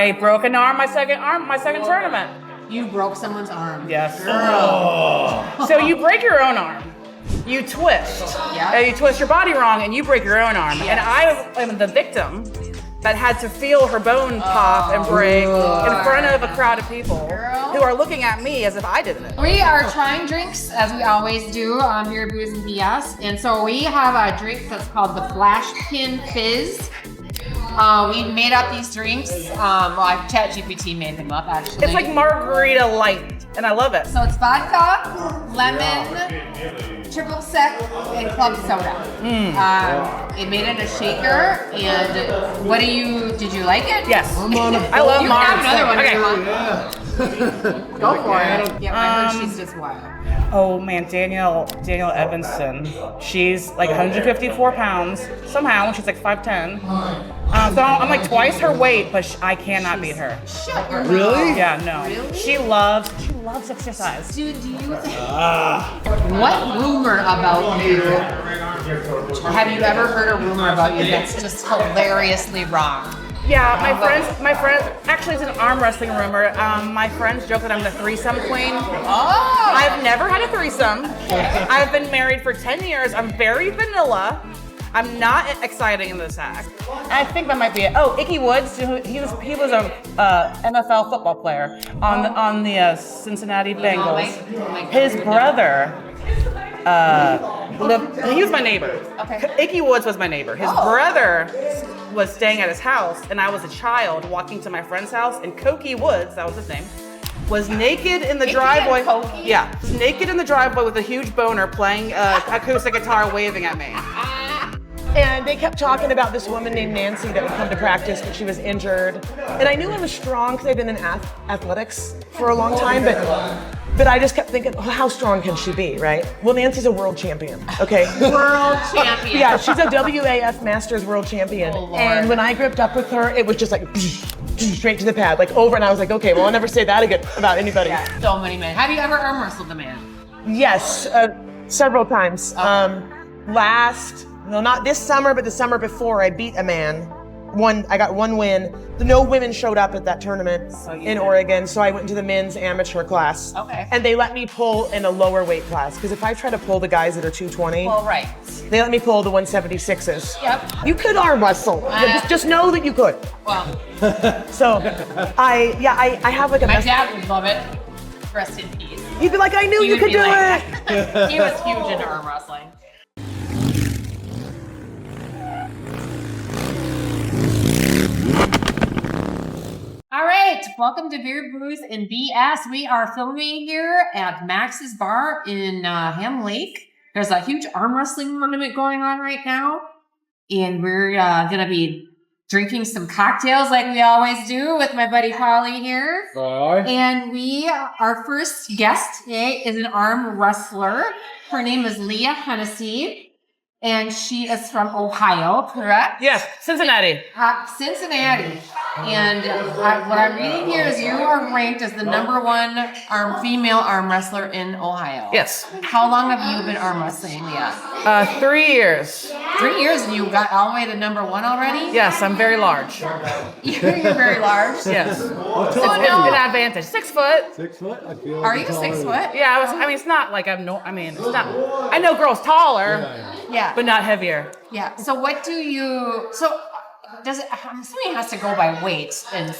I broke an arm my second tournament. You broke someone's arm. Yes. Girl. So you break your own arm. You twist. Yeah. You twist your body wrong and you break your own arm. Yes. And I am the victim that had to feel her bone pop and break in front of a crowd of people who are looking at me as if I did it. We are trying drinks, as we always do here at Booze and BS. And so we have a drink that's called the Flash Pin Fizz. We made up these drinks. ChatGPT made them up, actually. It's like margarita light, and I love it. So it's vodka, lemon, triple sec, and club soda. It made it a shaker. And did you like it? Yes. I love you can have another one if you want. Yeah. Go for it. Yeah, I heard she's just wild. Oh man, Danielle Evanston. She's like 154 pounds somehow. She's like 5'10". So I'm like twice her weight, but I cannot beat her. Shut your mouth. Really? Yeah, no. Really? She loves exercise. Dude, do you what rumor about you, or have you ever heard a rumor about you that's just hilariously wrong? Yeah, my friends, actually it's an arm wrestling rumor. My friends joke that I'm the threesome queen. Oh! I've never had a threesome. I've been married for 10 years. I'm very vanilla. I'm not exciting in this act. I think that might be it. Oh, Icky Woods, he was a NFL football player on the Cincinnati Bengals. His brother, he was my neighbor. Okay. Icky Woods was my neighbor. His brother was staying at his house, and I was a child walking to my friend's house, and Cokie Woods, that was his name, was naked in the driveway. Yeah, was naked in the driveway with a huge boner playing acoustic guitar waving at me. And they kept talking about this woman named Nancy that would come to practice, but she was injured. And I knew I was strong because I've been in athletics for a long time, but I just kept thinking, oh, how strong can she be, right? Well, Nancy's a world champion, okay? World champion. Yeah, she's a WAF Masters world champion. Oh, Lord. And when I gripped up with her, it was just like straight to the pad, like over, and I was like, okay, well, I'll never say that again about anybody. Yeah, so many men. Have you ever arm wrestled a man? Yes, several times. No, not this summer, but the summer before, I beat a man. I got one win. No women showed up at that tournament in Oregon, so I went into the men's amateur class. Okay. And they let me pull in a lower weight class, because if I try to pull the guys that are 220, Well, right. they let me pull the 176s. Yep. You could arm wrestle. Just know that you could. Well, So, I have like a my mess. dad would love it. Rest in peace. He'd be like, I knew He you would could be do like- it. He was huge into arm wrestling. All right, welcome to Beer, Booze, and BS. We are filming here at Max's Bar in Ham Lake. There's a huge arm wrestling tournament going on right now, and we're gonna be drinking some cocktails like we always do with my buddy Polly here. And our first guest today is an arm wrestler. Her name is Leah Hennessy, and she is from Ohio, correct? Yes, Cincinnati. Cincinnati. And what I'm reading here is you are ranked as the #1 female arm wrestler in Ohio. Yes. How long have you been arm wrestling, Leah? 3 years. 3 years, and you got all the way to #1 already? Yes, I'm very large. You're very large. Yes. Oh, It's no. an advantage. 6 foot. 6 foot? I feel like Are you it's 6 taller. foot? Yeah, I mean, it's not like it's not, I know girls taller, Yeah. but not heavier. Yeah. So what do you? So does it? I'm assuming it has to go by weight, and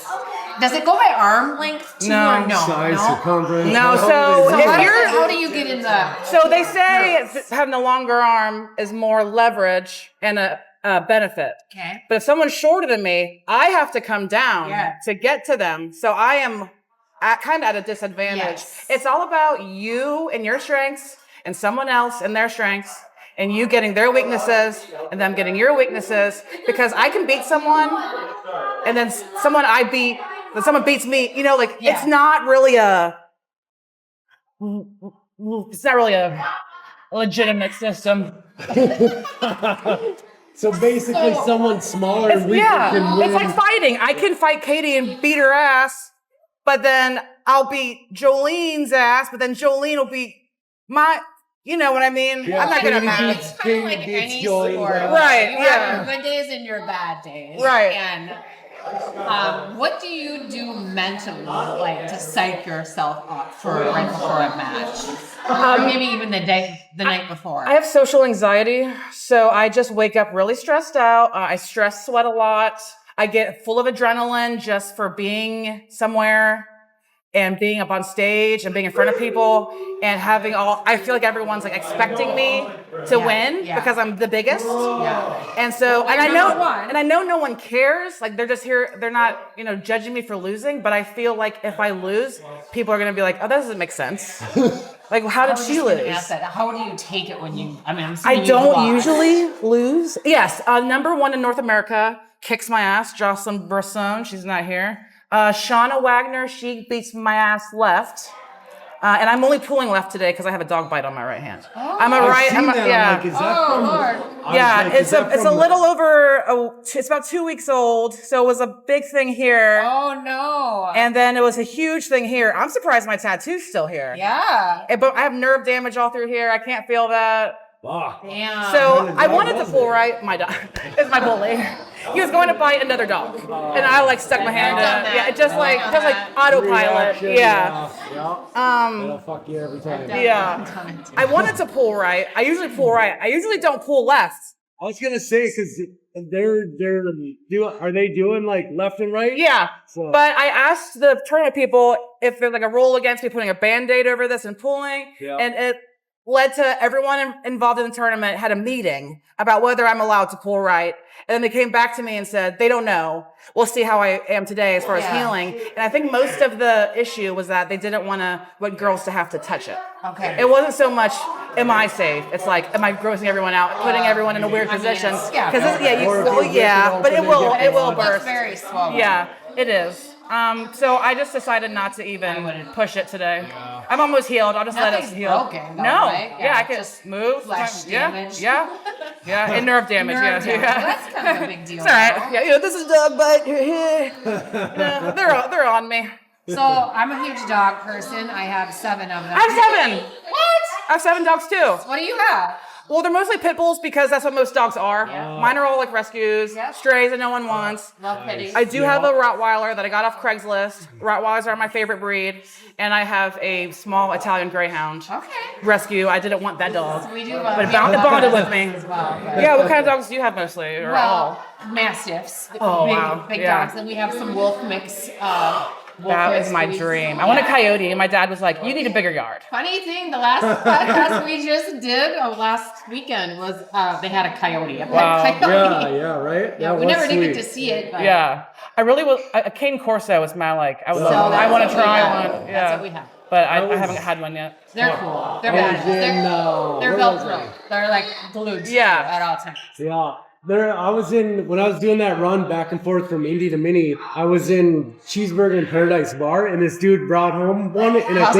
does it go by arm length too? No. Or no. Size, No. circumference. No, so So if how do you get in the? So they say having a longer arm is more leverage and a benefit. Okay. But if someone's shorter than me, I have to come down to get to them. So I am kind of at a disadvantage. Yes. It's all about you and your strengths and someone else and their strengths, and you getting their weaknesses and them getting your weaknesses, because I can beat someone and then someone beats me, it's not really a legitimate system. So basically, someone smaller and weaker can win. It's like fighting. I can fight Katie and beat her ass, but then I'll beat Jolene's ass, but then Jolene will beat my, you know what I mean? Yeah, I'm not gonna Katie match. beats- Kind of like Katie any beats Jolene's sport. ass. Right, You yeah. have your good days and your bad days. Right. And What do you do mentally, like to psych yourself up for right before a match, or maybe even the night before? I have social anxiety, so I just wake up really stressed out. I stress sweat a lot. I get full of adrenaline just for being somewhere and being up on stage and being in front of people and having I feel like everyone's like expecting me to win because I'm the biggest. Yeah. And so, and I know no one cares. Like they're just here, they're not, judging me for losing, but I feel like if I lose, people are going to be like, oh, that doesn't make sense. Like, how did she lose? How do you take it when you, I don't usually lose. Yes. Number 1 in North America kicks my ass, Jocelyn Brisson. She's not here. Shauna Wagner, she beats my ass left. And I'm only pulling left today because I have a dog bite on my right hand. Oh. I'm a right. I've seen that. Yeah. I'm like, is that from? Lord. Yeah, it's a little over. It's about 2 weeks old, so it was a big thing here. Oh no! And then it was a huge thing here. I'm surprised my tattoo's still here. Yeah. But I have nerve damage all through here. I can't feel that. Fuck. Damn. So I wanted to pull right. My dog is my bully. He was going to bite another dog, and I like stuck my hand in. Yeah, just like autopilot. Yeah. It'll fuck you every time. Yeah. I wanted to pull right. I usually pull right. I usually don't pull left. I was gonna say because are they doing like left and right? Yeah. So. But I asked the tournament people if there's like a rule against me putting a Band-Aid over this and pulling, and it led to everyone involved in the tournament had a meeting about whether I'm allowed to pull right. And then they came back to me and said, they don't know. We'll see how I am today as far as healing. And I think most of the issue was that they didn't want girls to have to touch it. Okay. It wasn't so much, am I safe? It's like, am I grossing everyone out, putting everyone in a weird position? Because but it will burst. It's very swollen. Yeah, it is. So I just decided not to even push it today. Yeah. I'm almost healed. I'll just let it heal. Broken, though, no. Right? Yeah, I can just move. Flesh damage. Yeah. And nerve damage. Nerve damage. Yeah. That's kind of a big deal. It's all right. Yeah, this is dog bite. You're here. They're on me. So I'm a huge dog person. I have 7 of them. I have 7. What? I have 7 dogs too. What do you have? Well, they're mostly pit bulls because that's what most dogs are. Yeah. Mine are all like rescues, strays that no one wants. Love pitties. I do have a Rottweiler that I got off Craigslist. Rottweilers are my favorite breed. And I have a small Italian Greyhound rescue. I didn't want that dog. We do But it bonded with me. as well. Yeah, what kind of dogs do you have mostly? Or all? Mastiffs. Oh, big, wow. Big Yeah. dogs. And we have some wolf mix. That is my dream. I want a coyote, and my dad was like, you need a bigger yard. Funny thing, the last podcast we just did last weekend was they had a coyote. A pet coyote. Yeah, right? Yeah, we never did get to see it. But Yeah. I really was. A Cane Corso was my I that's want to what we try have. one. Yeah. That's what we have. But I haven't had one yet. They're cool. They're badass. They're Velcro. They're like glued at all times. Yeah. When I was doing that run back and forth from Indy to Minnie, I was in Cheeseburger in Paradise Bar, and this dude brought home one, and I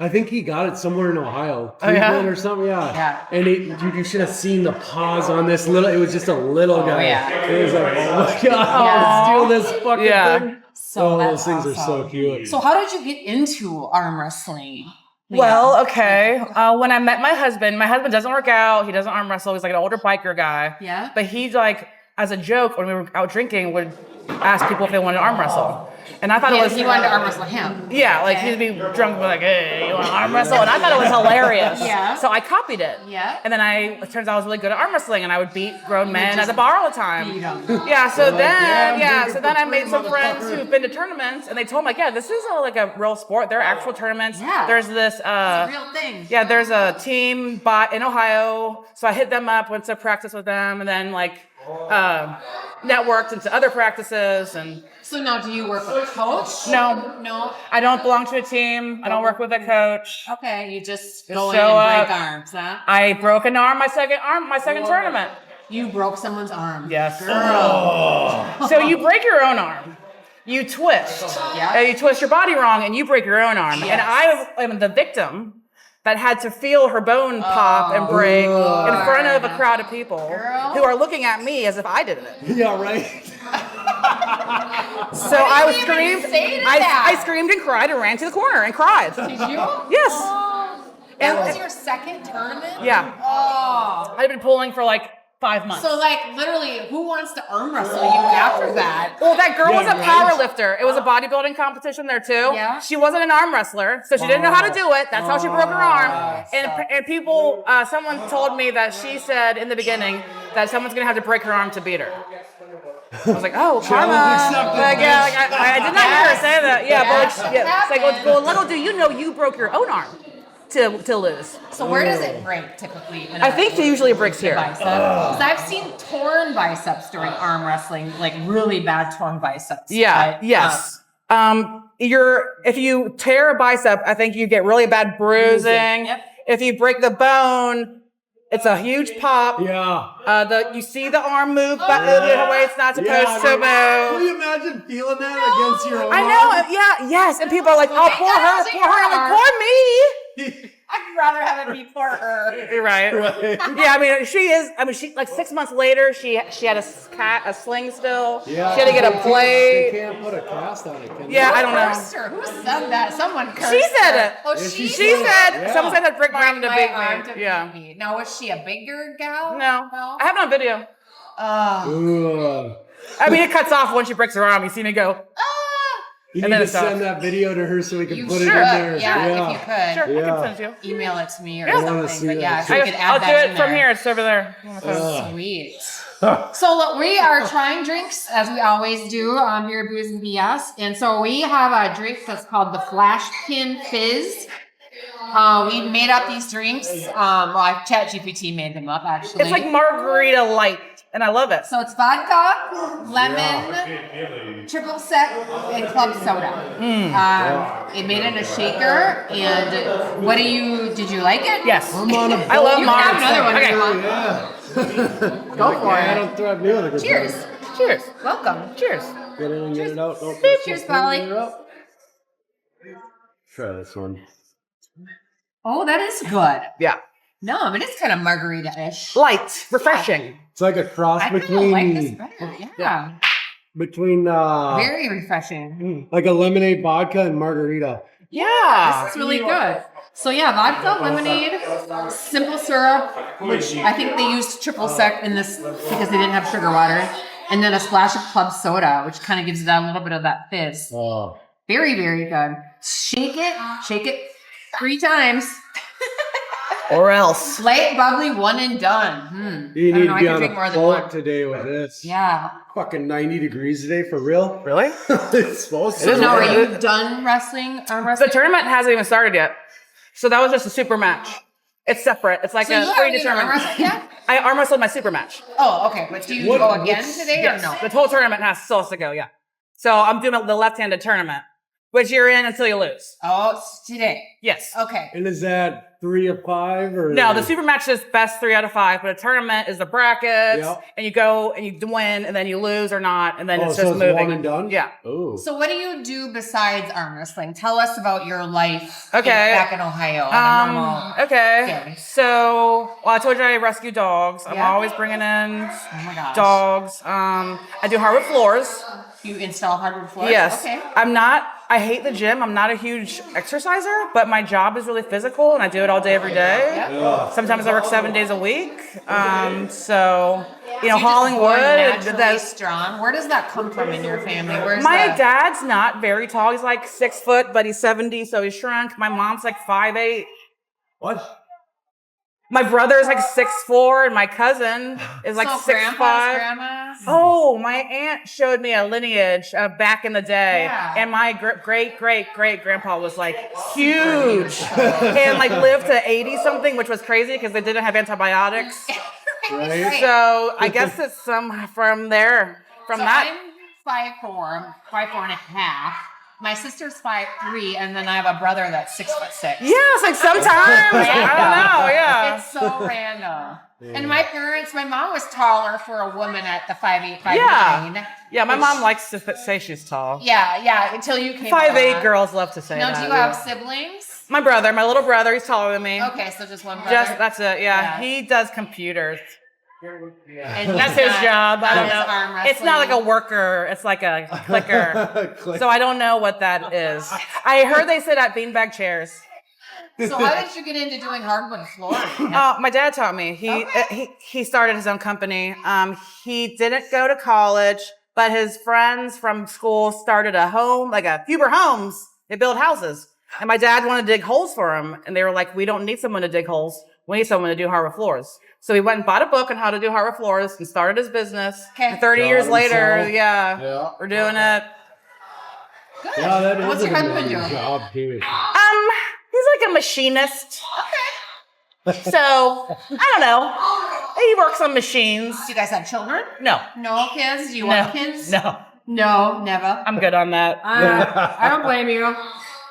think he got it somewhere in Ohio, Cleveland or something. Yeah. And you should have seen the paws on this little. It was just a little guy. Yeah. It was like, oh my god, steal this fucking thing. So those things are so cute. So how did you get into arm wrestling? Well, okay. When I met my husband doesn't work out. He doesn't arm wrestle. He's like an older biker guy. Yeah. But he like, as a joke, when we were out drinking, would ask people if they wanted to arm wrestle. And I thought it was... He wanted to arm wrestle him. Yeah, like he'd be drunk and be like, hey, you want to arm wrestle? And I thought it was hilarious. Yeah. So I copied it. Yeah. And then it turns out I was really good at arm wrestling, and I would beat grown men at the bar all the time. Beat 'em. Yeah, so then I made some friends who've been to tournaments, and they told me, like, yeah, this is like a real sport. There are actual tournaments. Yeah. There's this... It's a real thing. Yeah, there's a team in Ohio. So I hit them up, went to practice with them, and then networked into other practices. And So now do you work with a coach? No. I don't belong to a team. I don't work with a coach. Okay, you just go in show and up. break arms, huh? I broke an arm my second tournament. You broke someone's arm. Yes. Girl. So you break your own arm. You twist. Yeah. You twist your body wrong and you break your own arm. Yes. And I am the victim that had to feel her bone pop and break in front of a crowd of people who are looking at me as if I did it. Yeah, right? So I screamed. I screamed and cried and ran to the corner and cried. Did you? Yes. That was your second tournament? Yeah. Oh. I've been pulling for like 5 months. So like literally, who wants to arm wrestle you after that? Well, that girl was a right. power lifter. It was a bodybuilding competition there too. Yeah. She wasn't an arm wrestler, so she didn't know how to do it. That's how she broke her arm. And people, someone told me that she said in the beginning that someone's gonna have to break her arm to beat her. I was like, oh, karma. Like, yeah, like, I did not hear her say that. Yeah, but like, it's like, well, little do you know, you broke your own arm to lose. So where does it break typically? I think it usually breaks here. Because I've seen torn biceps during arm wrestling, like really bad torn biceps. Yeah. But, Yes. If you tear a bicep, I think you get really bad bruising. Yep. If you break the bone, it's a huge pop. Yeah. You see the arm move back the way it's not supposed to Can move. you imagine feeling that against your own I know. Yeah. Yes. And people are like, oh, poor her, poor her. I'm like, poor me. I'd rather have it be for her. You're right. Yeah, I mean, she like 6 months later, she had a sling still. Yeah. She had to get a They plate. can't put a cast on it, can Yeah, I don't know. Cursed her? Who said that? Someone cursed She said her. it. Oh, Yeah, she She said, Yeah. someone said that break my arm to beat arm to me. Yeah. beat me. Now, was she a bigger gal? No. I have it on video. Ugh. I mean, it cuts off once she breaks her arm. You see me go, You And need then to it's off. send that video to her so we can You put should. it in there. Yeah, if you could. sure, I Yeah. can send it to you. Email it to me or I wanna something. see But that yeah, if too. you could add I'll do that it in from there. here. It's over there. Sweet. So look, we are trying drinks as we always do here at Booze and BS. And so we have a drink that's called the Flash Pin Fizz. We made up these drinks. ChatGPT made them up actually. It's like margarita light, and I love it. So it's vodka, lemon, triple sec, and club soda. It made it in a shaker. And did you like it? Yes. I'm on a I love You can have another one if Okay. you want. Yeah. Go for I it. don't throw me with a good Cheers. time. Cheers. Welcome. Cheers. Get it and get it out. Don't Cheers, Polly. Try this one. Oh, that is good. Yeah. No, it is kind of margarita-ish. Light, refreshing. It's like a cross I kind of between like this better. Yeah. Very refreshing. like a lemonade vodka and margarita. Yeah. This is really good. So yeah, vodka, lemonade, simple syrup, which I think they used triple sec in this because they didn't have sugar water, and then a splash of club soda, which kind of gives it a little bit of that fizz. Oh. Very, very good. Shake it 3 times. Or else. Light, bubbly, one and done. You I don't need know, to I be could on drink a more than boat one. today with this. Yeah. Fucking 90 degrees today for real? Really? It's supposed to. is No, Yeah. are you done wrestling? Arm The wrestling? tournament hasn't even started yet. So that was just a super match. It's separate. It's like So you a haven't even arm predetermined. wrestled yet? I arm wrestled my super match. Oh, okay. But do you What- go again what's- today Yes. or no? The whole tournament still has to go, yeah. So I'm doing the left-handed tournament, which you're in until you lose. Oh, it's today. Yes. Okay. And is that 3 of 5 or? No, the super match is best 3 out of 5, but a tournament is the brackets, Yep. and you go and you win, and then you lose or not, and then Oh, it's so just it's moving. one and done? Yeah. Oh. So what do you do besides arm wrestling? Tell us about your life back in Ohio on a normal Okay. day. So, I told you I rescue dogs. I'm Yeah. always bringing in Oh my gosh. dogs. I do hardwood floors. You install hardwood floors? Yes. Okay. I hate the gym. I'm not a huge exerciser, but my job is really physical and I do it all day, every day. Yeah. Sometimes I work 7 days a week. So, You're hauling just born wood. naturally strong. Where does that come from in your family? Where's My the- dad's not very tall. He's like 6 foot, but he's 70, so he's shrunk. My mom's like 5'8". What? My brother's like 6'4", and my cousin is like so 6'5". grandmas? Oh, my aunt showed me a lineage back in the day, Yeah. and my great grandpa was like huge and like lived to 80 something, which was crazy because they didn't have antibiotics. Right? So I guess it's from there, from So that. I'm 5'4", 5'4.5". My sister's 5'3", and then I have a brother that's 6'6". Yeah, it's like sometimes I don't know. Yeah. It's so random. And my mom was taller for a woman at the 5'8", 5'9". Yeah. Yeah, my mom likes to say she's tall. Yeah, until you came 5'8" along. girls love to say Now, that. do you have siblings? My little brother, he's taller than me. Okay, so just one brother. That's it. Yeah. Yeah. He does computers. And That's he's his not- job. I don't not arm know. It's not like a wrestling. worker. It's like a clicker. Click. So I don't know what that is. I heard they sit at beanbag chairs. So how did you get into doing hardwood floors? My dad taught me. He started his own company. He didn't go to college, but his friends from school started a home, like a Huber Homes. They build houses. And my dad wanted to dig holes for him. And they were like, we don't need someone to dig holes. We need someone to do hardwood floors. So he went and bought a book on how to do hardwood floors and started his business. Okay. And 30 years later, Yeah. we're doing it. Good. Yeah, that is What's your husband doing? job too. He's like a machinist. Okay. So, I don't know. He works on machines. Do you guys have children? No. No kids? Do you want kids? No. No, never. I'm good on that. I don't blame you.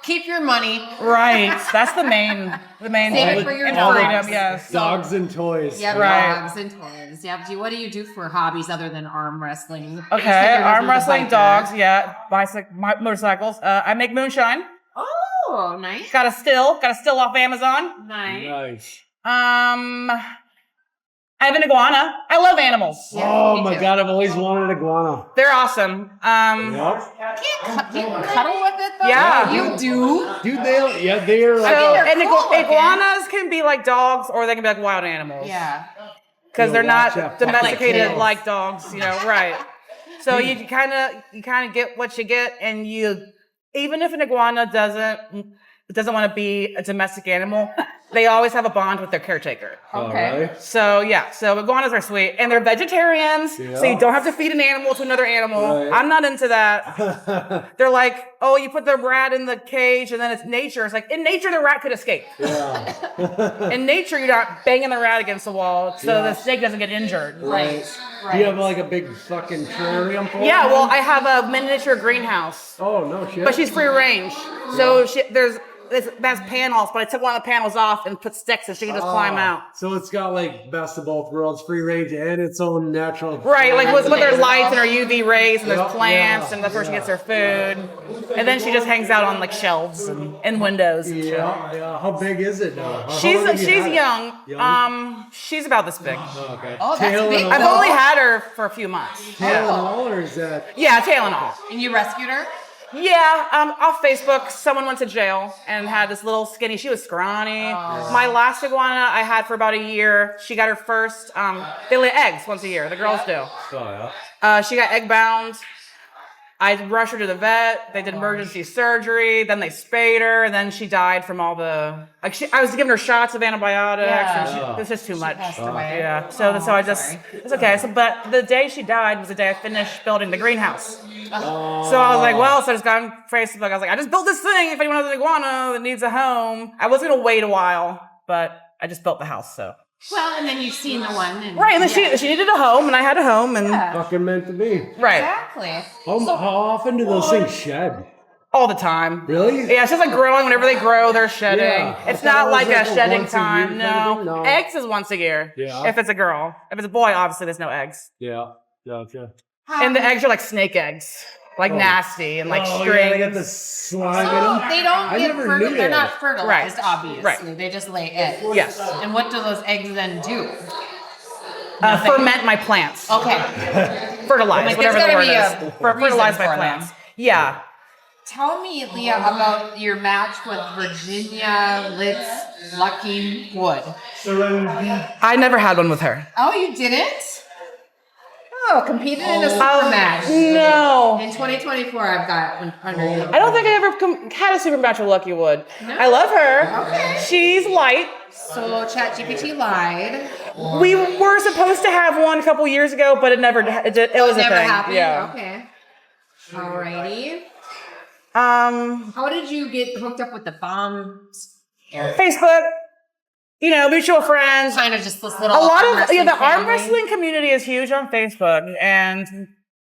Keep your money. Right. That's the main Save it for your and dogs. freedom, yes. Dogs and toys. Yep, Right. dogs and toys. Yep. What do you do for hobbies other than arm wrestling? Okay, arm wrestling, dogs, motorcycles. I make moonshine. Oh, nice. Got a still off Amazon. Nice. Nice. I have an iguana. I love animals. Yeah, Oh me my too. God, I've always wanted an iguana. They're awesome. Yep. Do you cuddle with it though? Yeah. You do? Dude, they're So, like, they're and cool looking. iguanas can be like dogs or they can be like wild animals. Yeah. Because they're watch not out. domesticated Like like dogs, right. So you kind of get what you get, and even if an iguana doesn't want to be a domestic animal, they always have a bond with their caretaker. Okay. Alright. So iguanas are sweet, and they're vegetarians, so Yeah. you don't have to feed an animal to another animal. Right. I'm not into that. They're like, oh, you put the rat in the cage, and then it's nature. It's like, in nature, the rat could escape. Yeah. In nature, you're not banging the rat against the wall, so the snake doesn't get injured. Right. Do you have like a big fucking terrarium for Yeah, them? well, I have a miniature greenhouse, Oh, no shit. but she's free range. So that's panels, but I took one of the panels off and put sticks, and she can just climb out. So it's got like best of both worlds, free range and its own natural. Right, like with their lights and her UV rays, and there's Yep, plants, yeah, and that's where she gets her food. And then she just hangs out on like shelves and windows. And shit. Yeah. How big is it now? How She's long have you had it? young. Young? She's about this big. Oh, okay. Oh, that's Tail big. and I've all? only had her for a few months. Tail and all, or is that? Yeah, tail and all. And you rescued her? Yeah, off Facebook, someone went to jail and had this little skinny. She was scrawny. My last iguana I had for about a year. She got her first. They lay eggs once a year. The girls do. Oh, yeah. She got egg bound. I rushed her to the vet. They did emergency surgery. Then they spayed her. And then she died from all the. I was giving her shots of antibiotics. Yeah. And it's just too much. Passed away. Yeah. So I just. sorry. It's okay. So, but the day she died was the day I finished building the greenhouse. Oh. So I was like, well, so I just got on Facebook. I was like, I just built this thing. If anyone has an iguana that needs a home, I was gonna wait a while, but I just built the house. So Well, and then you've seen the one. And, right, and then she needed a home, and I had a home, and Fucking meant to be. right, Exactly. How often do those things shed? all the time. Really? Yeah, it's just like growing. Whenever they grow, they're shedding. Yeah. I It's thought not it was like a like a shedding once a year time. kind of thing. No. Eggs is once a year. Yeah. If it's a girl. If it's a boy, obviously there's no eggs. Yeah. Gotcha. And the eggs are like snake eggs, like nasty and like Oh, strings. yeah, they got the slime in them. They don't I get never fertilized. knew They're that. not fertilized, Right. obviously. Right. They just lay eggs. Yes. And what do those eggs then do? Ferment my plants. Okay. Fertilize, Like, whatever there's the gotta word be is. a Fertilize reason my for plants. them. Yeah. Tell me, Leah, about your match with Virginia Litz Lucky Wood. I never had one with her. Oh, you didn't? Oh, competed in a super match. No. In 2024, I've got one under you. I don't think I ever had a super match with Lucky Wood. I love her. Okay. She's light. So ChatGPT lied. We were supposed to have one a couple years ago, but it never. It was a Never thing. happened. Yeah. Okay. Alrighty. Um, How did you get hooked up with the bombs? Facebook. Mutual friends. Kind of just this little. A lot arm of wrestling the arm family. wrestling community is huge on Facebook, and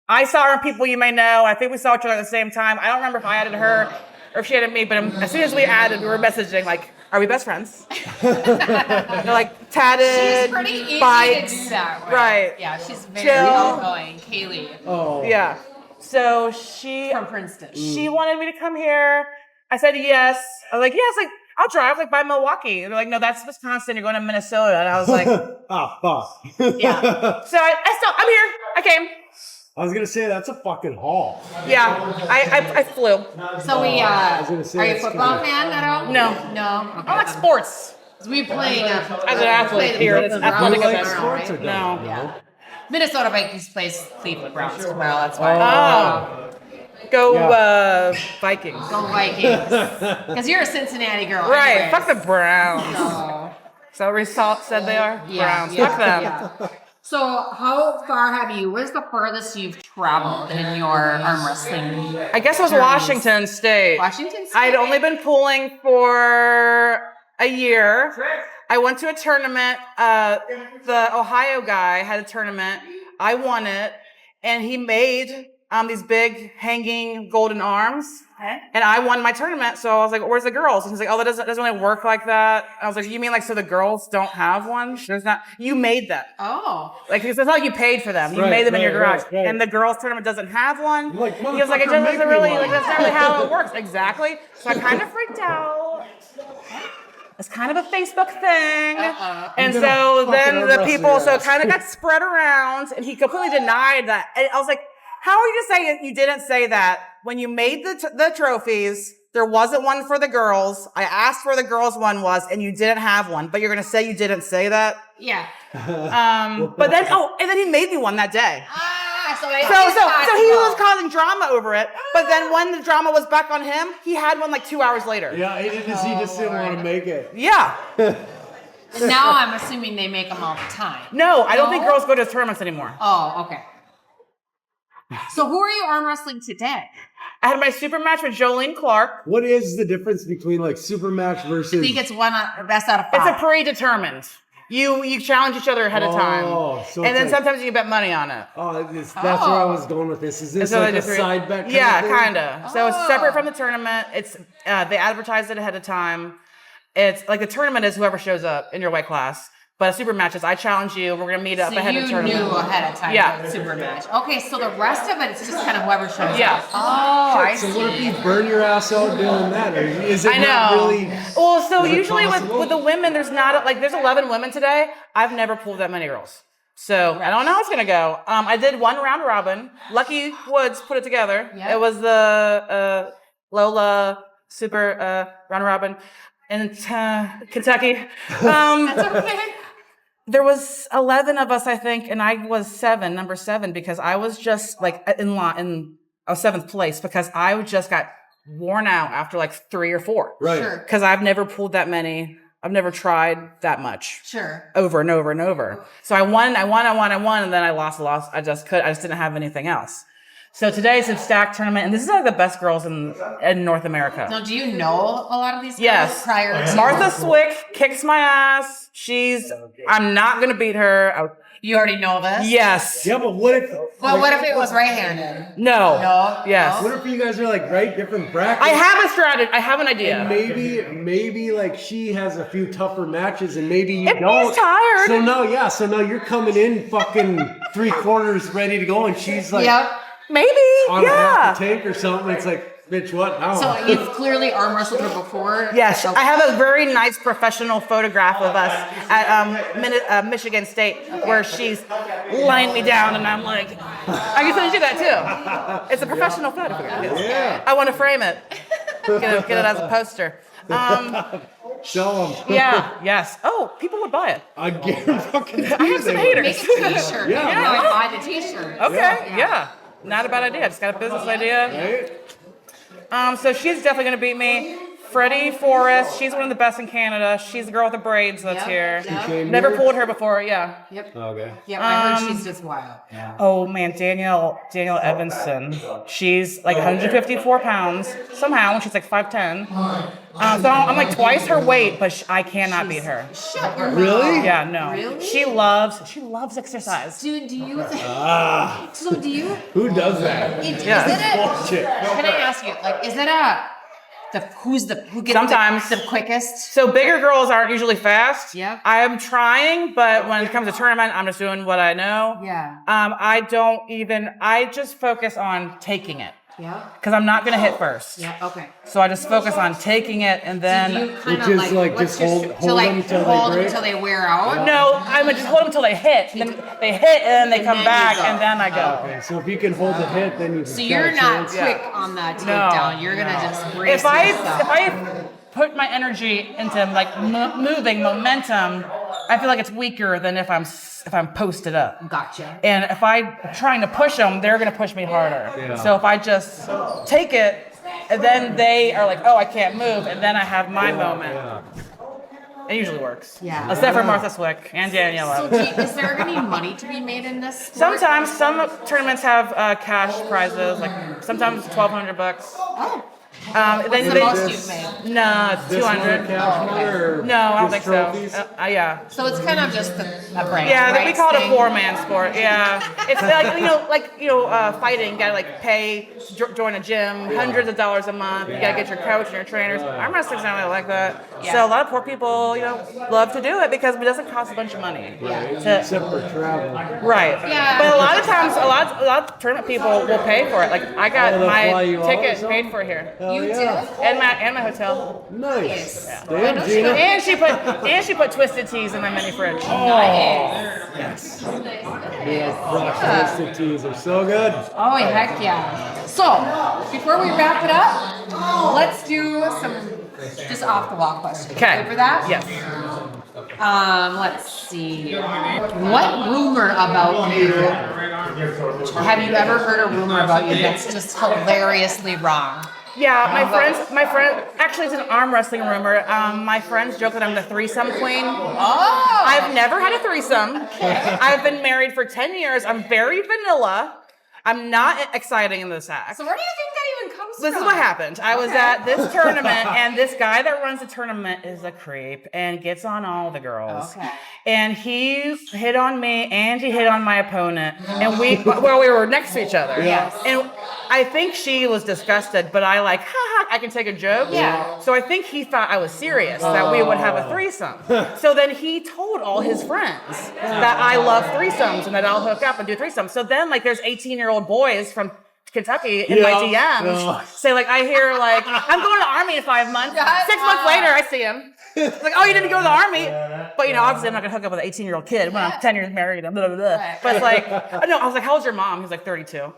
I saw her people you may know. I think we saw each other at the same time. I don't remember if I added her or if she added me, but as soon as we added, we were messaging like, "Are we best friends?" They're like tatted, She's pretty easy bikes, to do that with. right? Yeah, she's very Chill. outgoing. Kaylee Oh. Yeah. So she from Princeton. wanted me to come here. I said yes. I was like, yes, like I'll drive like by Milwaukee. They're like, no, that's Wisconsin. You're going to Minnesota. And I was like, Ah, fuck. Yeah. so I'm here. I came. I was gonna say that's a fucking haul. Yeah, I flew. So we, gonna say are you a it's football kinda- fan at all? No. No? Okay. I like sports. We played, As an athlete here, it's athletic You like event. sports or don't? No. Yeah. Minnesota Vikings plays Cleveland Browns tomorrow, that's why. Oh. Go Yeah. Vikings. Go Vikings. Because you're a Cincinnati girl. Right, anyways. fuck the Browns. So, So Result said they are? Browns. yeah, Fuck them. yeah. So how far where's the farthest you've traveled in your arm wrestling? I guess it was journeys? Washington State. Washington State? I'd only been pooling for a year. I went to a tournament. The Ohio guy had a tournament. I won it. And he made these big hanging golden arms. Okay. And I won my tournament. So I was like, where's the girls? And he's like, oh, that doesn't really work like that. I was like, you mean like so the girls don't have one? There's not. You made them. Oh. Like, it's not like you paid for them. You Right, made them in your right, garage. right, right. And the girls' tournament doesn't have one. Like, He was like, it motherfucker, just make doesn't me really, one. like, that's not really how it works. Exactly. So I kind of freaked out. It's kind of a Facebook thing. And I'm gonna so fucking then arm the wrestle people, your so it ass. kind of got spread around, and he completely denied that. And I was like, how are you saying you didn't say that? When you made the trophies, there wasn't one for the girls. I asked where the girls' one was, and you didn't have one. But you're going to say you didn't say that? Yeah. But then, and then he made me one that day. So he was causing drama over it. But then when the drama was back on him, he had one like 2 hours later. Yeah, he just didn't want to make it. Yeah. Now I'm assuming they make them all the time. No, I don't think No? girls go to tournaments anymore. Oh, okay. So who are you arm wrestling today? I had my super match with Jolene Clark. What is the difference between like super match versus? I think it's best out of It's five. a predetermined. You challenge each other ahead of time. So And then it's like- sometimes you bet money on it. that's where I was going with this. Is this So like they a just side bet? Kind Yeah, of thing? kind of. So it's separate from the tournament. It's they advertise it ahead of time. It's like the tournament is whoever shows up in your weight class. But super matches, I challenge you. We're gonna meet up So ahead you of the tournament. knew ahead of time Yeah. for the super match. Okay, so the rest of it, it's just kind of whoever shows Yeah. up. Oh, I So see. what if you burn your ass out doing that? Or is it I not know. really? Well, so is it usually possible? with the women, there's not like there's 11 women today. I've never pulled that many girls, so I don't know how it's gonna go. I did one round robin. Lucky Woods put it together. Yeah. It was the Lola Super round robin in Kentucky. That's okay. There was 11 of us, I think, and I was number 7, because I was just like in 7th place because I just got worn out after like 3 or 4. Right. Sure. Because I've never pulled that many. I've never tried that much Sure. over and over and over. So I won, and then I lost. I just didn't have anything else. So today's a stacked tournament, and this is like the best girls in North America. Now, do you know a lot of these girls Yes. prior to? Martha Swick kicks my ass. I'm not gonna beat her. You already know this? Yes. Yeah, but what if? Well, what if it was right-handed? No. No? Yes. What if you guys are like different brackets? I have a strategy. I have an idea. Maybe like she has a few tougher matches, and maybe you If he's don't. tired. So now you're coming in fucking 3/4 ready to go, and she's like Yep. Maybe. on Yeah. half the tank or something. It's like, bitch, what? How? So you've clearly arm wrestled her before? Yes, So- I have a very nice professional photograph of us at Michigan State where she's lying me down, and I'm like, I can send you that too. It's a professional photograph. Yeah. I want to frame it. Get it as a poster. Sell them. Yeah. Yes. Oh, people would buy it. I guarantee. I have some haters. Make a t-shirt. Yeah. You know, buy the t-shirt. Okay. Yeah. Not a bad idea. I just got a business idea. Right? So she's definitely gonna beat me. Freddie Forrest, she's one of the best in Canada. She's the girl with the braids that's here. Yep. Came Never here? pulled her before, yeah. Yep. Okay. Yeah, I heard she's just wild. Oh man, Danielle Evanson. She's like 154 pounds somehow, and she's like 5'10". So I'm like twice her weight, but I cannot beat her. Shut your Really? mouth. Yeah, no. Really? She loves exercise. Dude, do you? Ah, So do you? who does that? Yeah. Is it? Bullshit. Can I ask you? Like, is it who gets Sometimes. the quickest? So bigger girls aren't usually fast. Yeah. I am trying, but when it comes to tournament, I'm just doing what I know. Yeah. I just focus on taking it. Yeah. Because I'm not going to hit first. Yeah. Okay. So I just focus on taking it and then. Do you kind Which of is like what's just your hold to like them till they hold them break? until they wear out? No, I'm going to just hold them until they hit. Then they hit and then they come then you back go. and then I go. Okay, so if you can hold the hit, then you. So you're not quick on the takedown. You're gonna just brace If I yourself. put my energy into like moving momentum, I feel like it's weaker than if I'm posted up. Gotcha. And if I'm trying to push them, they're going to push me harder. Yeah. So if I just take it, and then they are like, oh, I can't move, and then I have my moment. Yeah. It usually works. Yeah. Except for Martha Swick and Daniela. So is there any money to be made in this sport? Sometimes some tournaments have cash prizes, like sometimes $1,200. Oh. Then The most you've made. No, it's This one a 200. cash one or No, I don't just think trophies? so. Yeah. So it's kind of just a brand. Yeah, right? we call it a Thing? four-man sport. Yeah, it's like fighting. You gotta like pay, join a gym, hundreds of dollars a month. You gotta get your coach and your trainers. Arm wrestling's not really like that. Yeah. So a lot of poor people, love to do it because it doesn't cost a bunch of money. Except for travel. Right. Yeah. But a lot of times, a lot of tournament people will pay for it. Like I got they'll fly my you out or ticket something? paid for here, You yeah. did? and my hotel. Nice. Yeah. Damn, Gina. And she put twisted teas in my mini fridge. Yes. Yeah, twisted teas are so good. Oh, heck yeah. So, before we wrap it up, let's do some just off the wall questions. Okay. Good for that? Yes. Let's see. What rumor about you have you ever heard a rumor about you that's just hilariously wrong? Yeah, my friend, actually it's an arm wrestling rumor. My friends joke that I'm the threesome queen. Oh! I've never had a threesome. I've been married for 10 years. I'm very vanilla. I'm not exciting in this act. So where do you think that even comes from? This is what happened. I was at this tournament, and this guy that runs the tournament is a creep and gets on all the girls. Okay. And he hit on me, and he hit on my opponent, and we were next to each other. Yes. And I think she was disgusted, but I like, I can take a joke. Yeah. So I think he thought I was serious, that we would have a threesome. So then he told all his friends that I love threesomes and that I'll hook up and do threesomes. So then there's 18-year-old boys from Kentucky in my DMs say I hear I'm going to the army in 5 months. 6 months later, I see him. It's like, oh, you didn't go to the army? But obviously I'm not gonna hook up with an 18-year-old kid when I'm 10 years married and blah, blah, blah. But it's no, I was like, how old's your mom? He's like 32.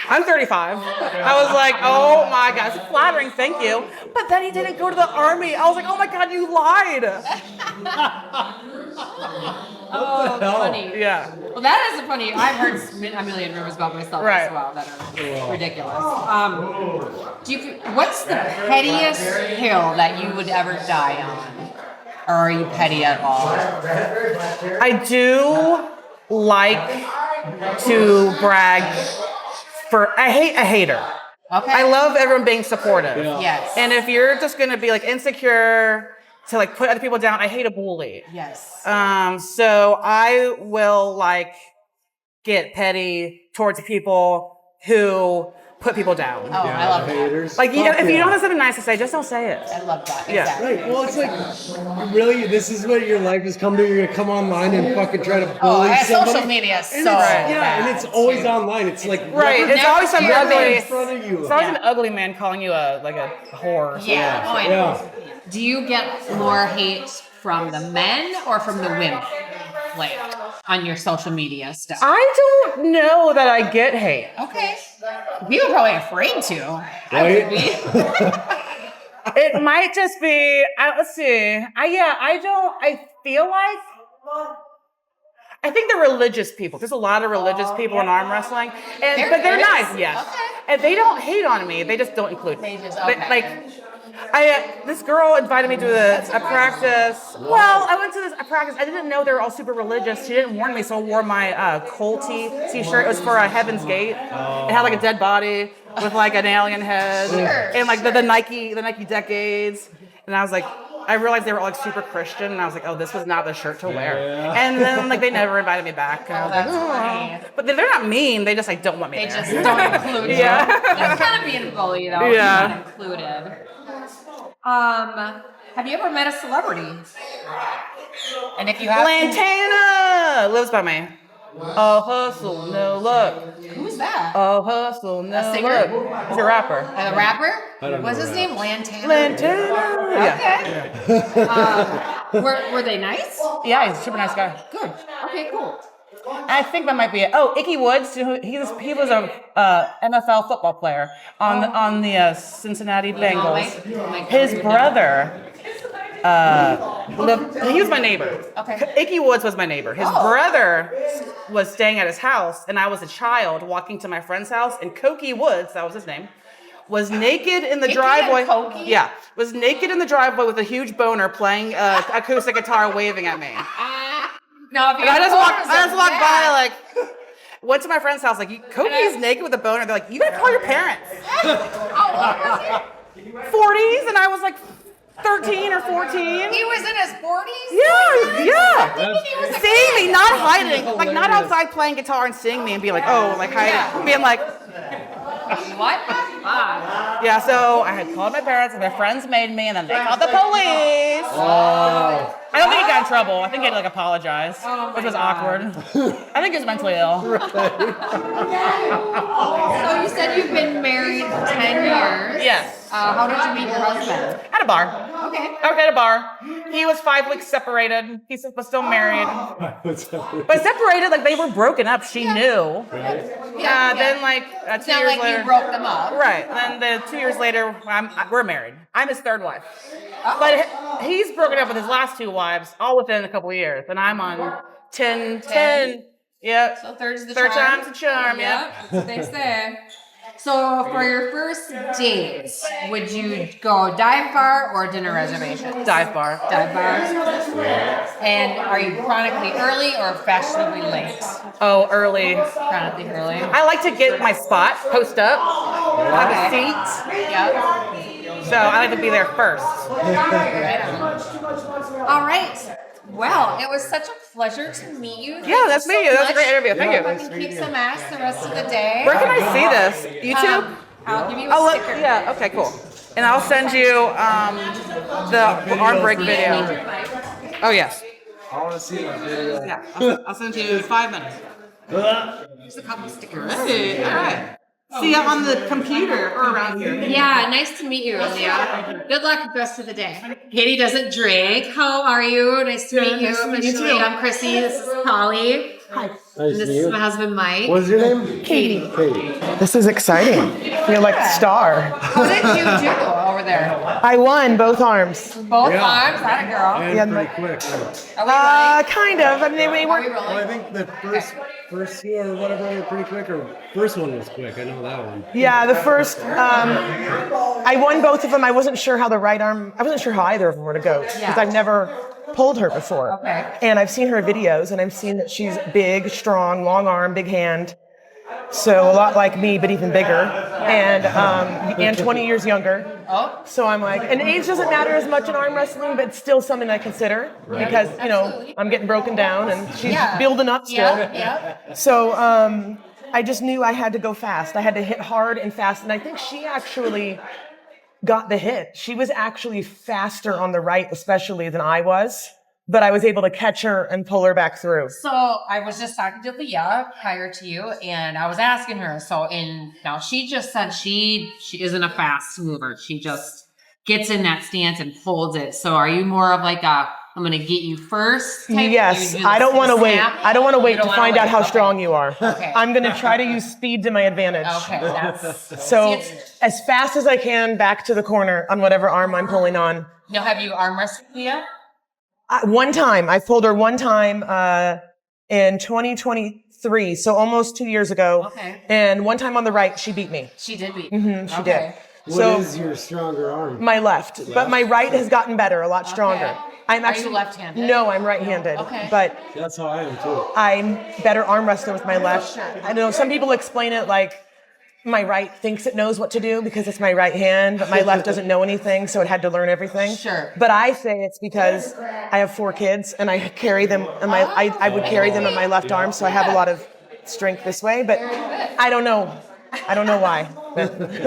I'm 35. I was like, oh my God, it's flattering, thank you. But then he didn't go to the army. I was like, oh my God, you lied. Oh, funny. Yeah. Well, that is funny. I've heard a million rumors about myself as well that are ridiculous. What's the pettiest hill that you would ever die on? Or are you petty at all? I do like to brag I hate a hater. Okay. I love everyone being supportive. Yes. And if you're just gonna be insecure to put other people down, I hate a bully. Yes. So I will get petty towards people who put people down. Oh, I love that. Haters. If you don't have something nice to say, just don't say it. I love that. Yeah. Exactly. Right. Well, it's really, this is what your life has come to. You're gonna come online and fucking try to bully Oh, somebody. social media is so And bad. and it's always online. It's Right. It's always some never ugly. in front of you. It's always an ugly man calling you a whore. Or something. Yeah. Oh, I know. Yeah. Do you get more hate from the men or from the women? On your social media stuff. I don't know that I get hate. Okay. You were probably afraid to. I would be. It might just be. Let's see. I feel like. I think the religious people. There's a lot of religious people in arm wrestling, but they're nice. Yes. Okay. And they don't hate on me. They just don't include me. They just okay. This girl invited me to a practice. Well, I went to a practice. I didn't know they were all super religious. She didn't warn me, so I wore my Colty t-shirt. It was for Heaven's Gate. It had a dead body with an alien head and the Nike Decades. And I was like, I realized they were all super Christian, and I was like, oh, this was not the shirt to wear. Yeah. And then they never invited me back. And I was funny. But they're not mean. They just don't want me They there. just don't include you. Yeah. That's kind of being a bully, though. Yeah. Not included. Have you ever met a celebrity? And if you have, Lantana lives by me. Oh, hustle, no luck. Who's that? Oh, hustle, no singer? luck. He's a rapper. A rapper? I don't know What's his rap. name? Lantana? Lantana. Yeah. Okay. Were they nice? Yeah, he's a super nice guy. Good. Okay, cool. I think that might be it. Oh, Icky Woods. He was a NFL football player on the Cincinnati Bengals. His brother. He was my neighbor. Okay. Icky Woods was my neighbor. His brother was staying at his house, and I was a child walking to my friend's house, and Cokie Woods, that was his name, was naked in the Icky driveway. and Cokie? Yeah, was naked in the driveway with a huge boner playing acoustic guitar, waving at me. Now, if you And I just photos of walked by, that- like, went to my friend's house, like, Cokie's naked with a boner. They're like, you gotta call your parents. How old was 40s, and I was like 13 or 14. he? He was in his 40s? Yeah. Thinking he was a Seeing kid. me, not hiding, like not outside playing guitar and seeing me and being like, oh, like hiding, being like, What? Ah. yeah. So I had called my parents, and their friends made me, and then they called the police. Oh. I don't think he got in trouble. I think he had to like apologize, Oh which was my awkward. I think he was mentally ill. So you said you've been married for 10 years. Yes. How did you meet your husband? At a bar. Okay. I worked at a bar. He was 5 weeks separated. He was still married. But separated, like they were broken up. She knew. Yeah. Then like 2 It's years not like later. you broke them up. Right. And then 2 years later, we're married. I'm his third wife. Oh. But he's broken up with his last 2 wives, all within a couple of years. And I'm on 10. Yep. So third's the Third charm. time's the charm, Yep, that's what they say. So for your first date, would you go dive bar or dinner reservation? Dive bar. Dive bar. And are you chronically early or fashionably late? Oh, early. Chronically early. I like to get my spot, post up, have a Okay. seat. Yep. So I like to be there first. All right. Well, it was such a pleasure to meet you. Yeah, that's me. That was a great interview. Thank you. Fucking keep some ass the rest of the day. Where can I see this? YouTube? I'll give you a Oh, look. sticker. Yeah. Okay. Cool. And I'll send you the arm break video. Oh yes. I want to see that video. Yeah. I'll send you in 5 minutes. Here's a couple stickers. Hey. All right. See you on the computer or around here. Yeah, nice to meet you, Leah. Good luck with the rest of the day. Katie doesn't drink. How are you? Nice to meet you. nice to meet you Officially, too. I'm Chrissy. This is Holly. Hi. Nice And this to is meet my you. husband, Mike. What's your name? Katie. Katie. This is exciting. You're like a star. How did you do over there? I won both arms. Both Yeah. arms, that a girl. And Yeah, pretty quick. Are we really? Kind of. I mean, they Are we weren't. Well, I really? think the first two or whatever were pretty quick, or first one was quick. I know that one. Yeah, the first. I won both of them. I wasn't sure how the right arm. I wasn't sure how either of them were to go because Yeah. I've never pulled her before. Okay. And I've seen her videos, and I've seen that she's big, strong, long arm, big hand. So a lot like me, but even bigger, and 20 years younger. Oh, So I'm like, and age doesn't matter as much in arm wrestling, but it's still something I consider because Absolutely. I'm getting broken down and she's Yeah. building up still. yeah. So I just knew I had to go fast. I had to hit hard and fast, and I think she actually got the hit. She was actually faster on the right, especially than I was, but I was able to catch her and pull her back through. So I was just talking to Leah prior to you, and I was asking her. Now she just said she isn't a fast mover. She just gets in that stance and holds it. So are you more of like a I'm gonna get you first type? Yes, You do I don't the want to wait. snap? I don't want to You wait don't to wanna find out wait. how Okay. strong you are. Okay. I'm going to try to use speed to my advantage. Okay, that's So See, it's- as fast as I can back to the corner on whatever arm I'm pulling on. now. Have you arm wrestled Leah? One time, I pulled her one time in 2023, so almost 2 years ago. Okay. And one time on the right, she beat me. She did beat. She Okay. did. What is your stronger arm? My left, but my right has gotten better, a lot stronger. Okay. I'm Are actually you left-handed? No, I'm right-handed. Okay. But That's how I am too. I'm better arm wrestler with my left. I know some people explain it like my right thinks it knows what to do because it's my right hand, but my left doesn't know anything, so it had to learn everything. Sure. But I say it's because I have 4 kids and I carry them, and I would carry them in my left arm, so I have a lot of strength this way. But I don't know. I don't know why.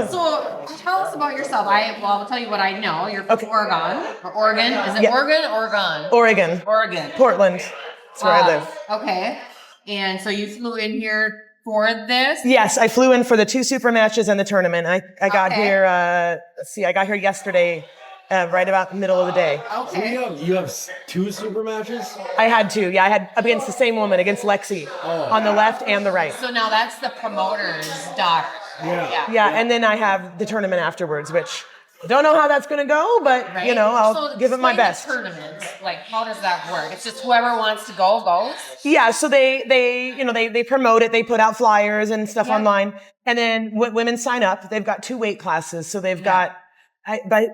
So tell us about yourself. I'll tell you what I know. You're from Okay. Oregon. Or Oregon. Is it Yeah. Oregon? Oregon. Oregon, Oregon. Portland. That's where I live. Okay. And so you flew in here for this? Yes, I flew in for the 2 super matches and the tournament. I got Okay. here, I got here yesterday, right about the middle of the day. Okay. You have 2 super matches? I had 2. Yeah, I had up against the same woman, against Lexi, on the left and the right. So now that's the promoter's daughter. Yeah. Yeah, and then I have the tournament afterwards, which don't know how that's going to go, but, Right? you know, I'll So give it my explain best. the tournament. Like, how does that work? It's just whoever wants to go goes? Yeah, so they promote it. They put out flyers and stuff online. And then women sign up. They've got 2 weight classes. So they've got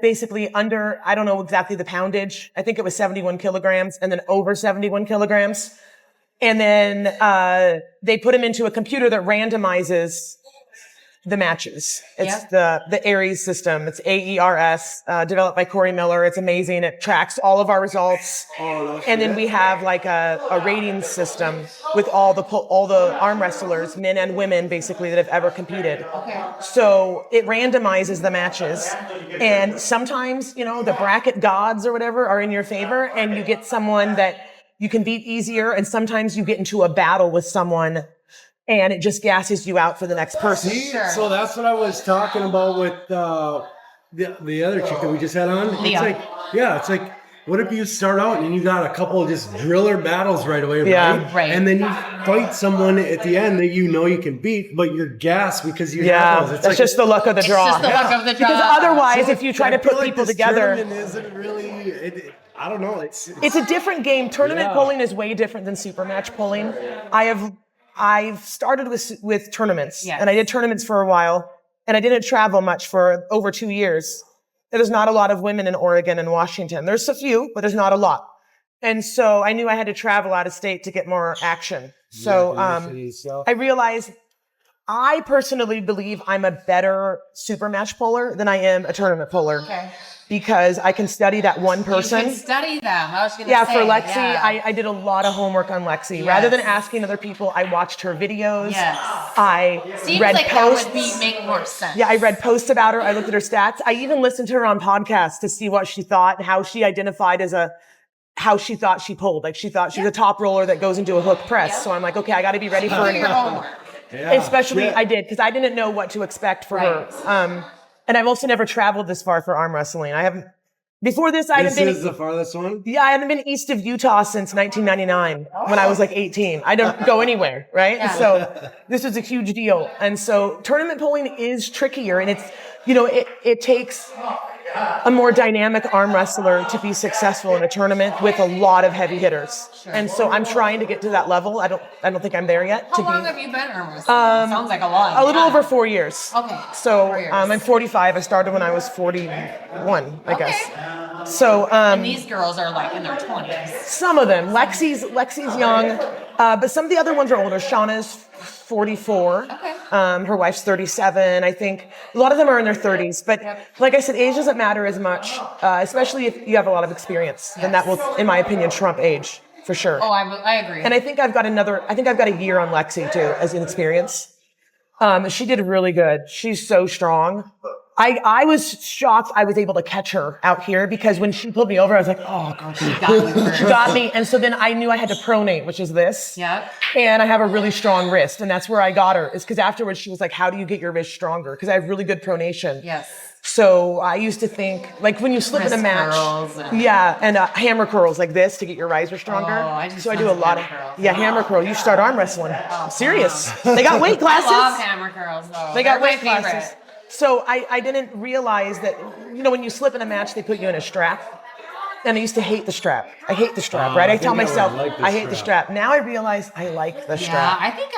basically under, I don't know exactly the poundage. I think it was 71 kilograms and then over 71 kilograms. And then they put them into a computer that randomizes the matches. It's the Aries system. It's AERS, developed by Corey Miller. It's amazing. It tracks all of our results. And then we have like a rating system with all the arm wrestlers, men and women, basically, that have ever competed. Okay. So it randomizes the matches. And sometimes, you know, the bracket gods or whatever are in your favor, and you get someone that you can beat easier. And sometimes you get into a battle with someone and it just gasses you out for the next person. Sure. So that's what I was talking about with the other chick that we just had on. Leah. It's like, what if you start out and you got a couple of just driller battles right away, right? Right. And then you fight someone at the end that you know you can beat, but you're gassed because you have those. It's that's just the luck of the draw. It's just the luck of the draw. Because otherwise, if you try to put feel people this together, tournament isn't really. I don't know. It's a different game. Tournament pulling is way different than super match pulling. I've started with tournaments, and I did tournaments for a while, and I didn't travel much for over 2 years. There's not a lot of women in Oregon and Washington. There's a few, but there's not a lot. And so I knew I had to travel out of state to get more action. So I realized I personally believe I'm a better super match puller than I am a tournament puller. Okay. Because I can study that one person. You can study them. I was going to say. For Lexi, I did a lot of homework on Lexi. Yes. Rather than asking other people, I watched her videos. Yes. I Seems read like posts. that would make more sense. Yeah, I read posts about her. I looked at her stats. I even listened to her on podcasts to see what she thought, how she identified how she thought she pulled. Like she thought she was a top roller that goes into a hook press. So I'm like, okay, I got to be ready for Do your her. homework. Especially I did, because I didn't know what to expect for her. And I've also never traveled this far for arm wrestling. I haven't. Before this, I hadn't been. This is the farthest one? Yeah, I hadn't been east of Utah since 1999 when I was like 18. I don't go anywhere, right? Yeah. So this was a huge deal. And so tournament pulling is trickier, and it's, you know, it takes a more dynamic arm wrestler to be successful in a tournament with a lot of heavy hitters. Sure. And so I'm trying to get to that level. I don't think I'm there yet. How long have you been arm wrestling? Sounds like a lot. A little over 4 years. Okay. So 4 years. I'm 45. I started when I was 41, I guess. So and these girls are like in their 20s. some of them. Lexi's young, but some of the other ones are older. Shauna's 44. Okay. Her wife's 37. I think a lot of them are in their 30s. But like I said, age doesn't matter as much, especially if you have a lot of experience. Then that will, in my opinion, trump age for sure. Oh, I agree. And I think I've got a year on Lexi too as an experience. She did really good. She's so strong. I was shocked I was able to catch her out here, because when she pulled me over, I was like, oh God, she got you. she got me. And so then I knew I had to pronate, which is this. Yeah. And I have a really strong wrist, and that's where I got her. Is because afterwards she was like, how do you get your wrist stronger? Because I have really good pronation. Yes. So I used to think, like when you slip in a Wrist match, curls and- and hammer curls like this to get your riser stronger. Oh, I just so I do a lot of hammer curls. hammer curl. You start arm wrestling. I'm serious. They got weight classes. I love hammer curls though. They got They're my weight classes. favorite. So I didn't realize that, you know, when you slip in a match, they put you in a strap. And I used to hate the strap. I hate the strap, right? I tell myself, I hate the strap. Now I realize I like the strap. Yeah, I think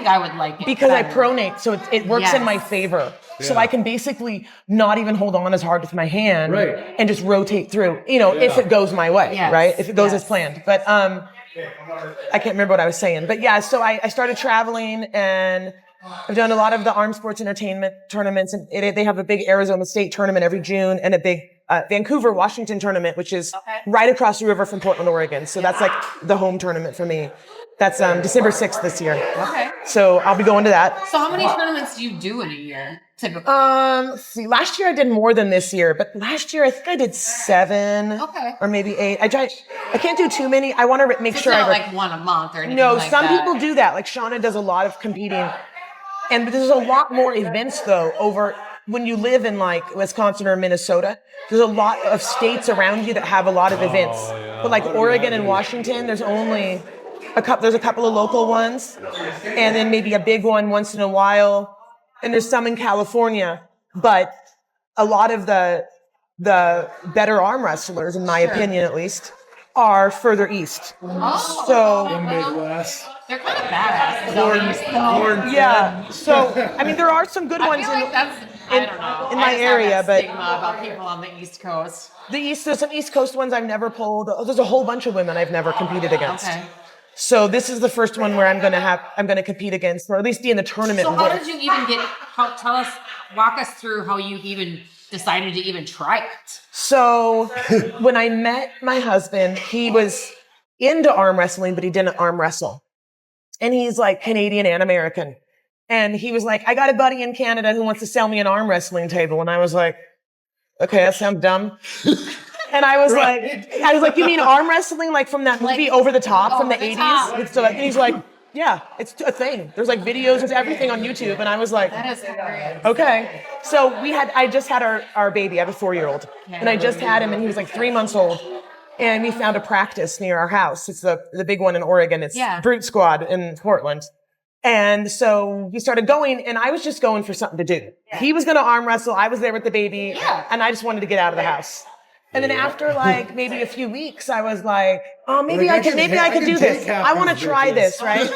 I would like it. Because I better. pronate, so it works in my favor. So I can basically not even hold on as hard with my hand and just rotate through, you know, if it goes my way, right? If it goes as planned. But I can't remember what I was saying. But yeah, so I started traveling, and I've done a lot of the armed sports entertainment tournaments, and they have a big Arizona State tournament every June, and a big Vancouver, Washington tournament, which is right across the river from Portland, Oregon. So that's like the home tournament for me. That's December 6th this year. Okay. So I'll be going to that. So how many tournaments do you do in a year, typically? Let's see, last year I did more than this year, but last year I think I did 7 or maybe 8. I can't do too many. I want to make It's sure not I like one a month or anything No, like some that. people do that. Like Shauna does a lot of competing. And there's a lot more events though over when you live in like Wisconsin or Minnesota. There's a lot of states around you that have a lot of events. But like Oregon and Washington, there's only there's a couple of local ones, and then maybe a big one once in a while. And there's some in California, but a lot of the better arm wrestlers, in my opinion at least, are further east. Oh, So Midwest. they're kind of badass. yeah. So I mean, there are some good I ones feel like that's, I don't know. in I my just have area, that but stigma about people on the East Coast. there's some East Coast ones I've never pulled. There's a whole bunch of women I've never competed against. Okay. So this is the first one where I'm gonna compete against, or at least be in the tournament. So how with. did you even walk us through how you even decided to even try it? So when I met my husband, he was into arm wrestling, but he didn't arm wrestle. And he's like Canadian and American. And he was like, I got a buddy in Canada who wants to sell me an arm wrestling table. And I was like, okay, that sounds dumb. And I was like, you mean arm wrestling, like from that movie Over the Top from the 80s? So, and he's like, yeah, it's a thing. There's like videos, there's everything on YouTube. And I was like, That is hilarious. okay. So I just had our baby. I have a 4-year-old. And I just had him and he was like 3 months old. And we found a practice near our house. It's the big one in Oregon. It's Brute Squad in Portland. And so we started going, and I was just going for something to do. He was going to arm wrestle. I was there with the baby. And I just wanted to get out of the house. And then after like maybe a few weeks, I was like, oh, maybe I can do this. I want to try this, right?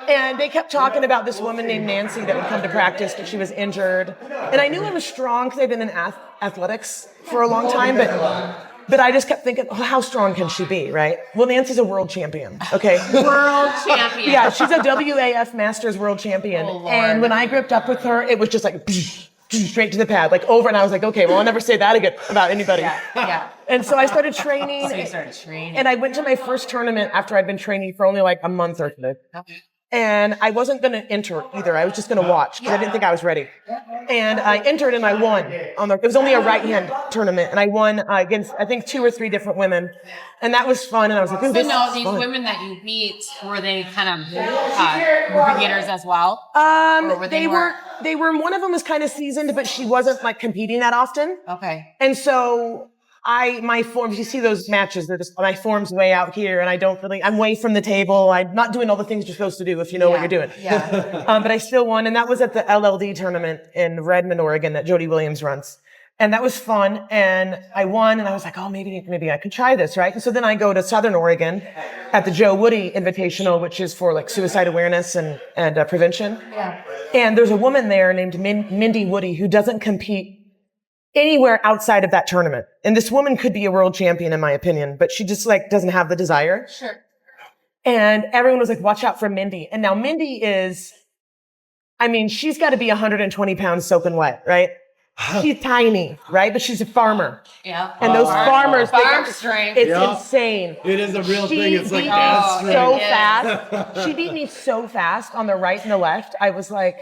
And they kept talking about this woman named Nancy that would come to practice, but she was injured. And I knew I was strong because I've been in athletics for a long time, but I just kept thinking, oh, how strong can she be, right? Well, Nancy's a world champion, okay? World champion. Yeah, she's a WAF Masters world champion. Oh, Lord. And when I gripped up with her, it was just like straight to the pad, like over. And I was like, okay, well, I'll never say that again about anybody. Yeah. And so I started training. So you started training. And I went to my first tournament after I'd been training for only like a month or two. Okay. And I wasn't going to enter either. I was just going to watch because I didn't think I was ready. And I entered and I won. It was only a right hand tournament. And I won against, I think, 2 or 3 different women. And that was fun. And I was like, ooh, this is These fun. women that you beat, were they kind of beginners as well? They were, one of them was kind of seasoned, but she wasn't like competing that often. Okay. And so my forms, you see those matches, my form's way out here and I'm way from the table. I'm not doing all the things you're supposed to do if you know what you're doing. Yeah. But I still won. And that was at the LLD tournament in Redmond, Oregon that Jody Williams runs. And that was fun. And I won and I was like, oh, maybe I could try this, right? And so then I go to Southern Oregon at the Joe Woody Invitational, which is for like suicide awareness and prevention. Yeah. And there's a woman there named Mindy Woody who doesn't compete anywhere outside of that tournament. And this woman could be a world champion in my opinion, but she just like doesn't have the desire. Sure. And everyone was like, watch out for Mindy. And now Mindy she's got to be 120 pounds soaking wet, right? She's tiny, right? But she's a farmer. Yeah. And those farmers, farm strength. it's insane. It is a real thing. It's like beat dad me strength. so fast. She beat me so fast on the right and the left. I was like,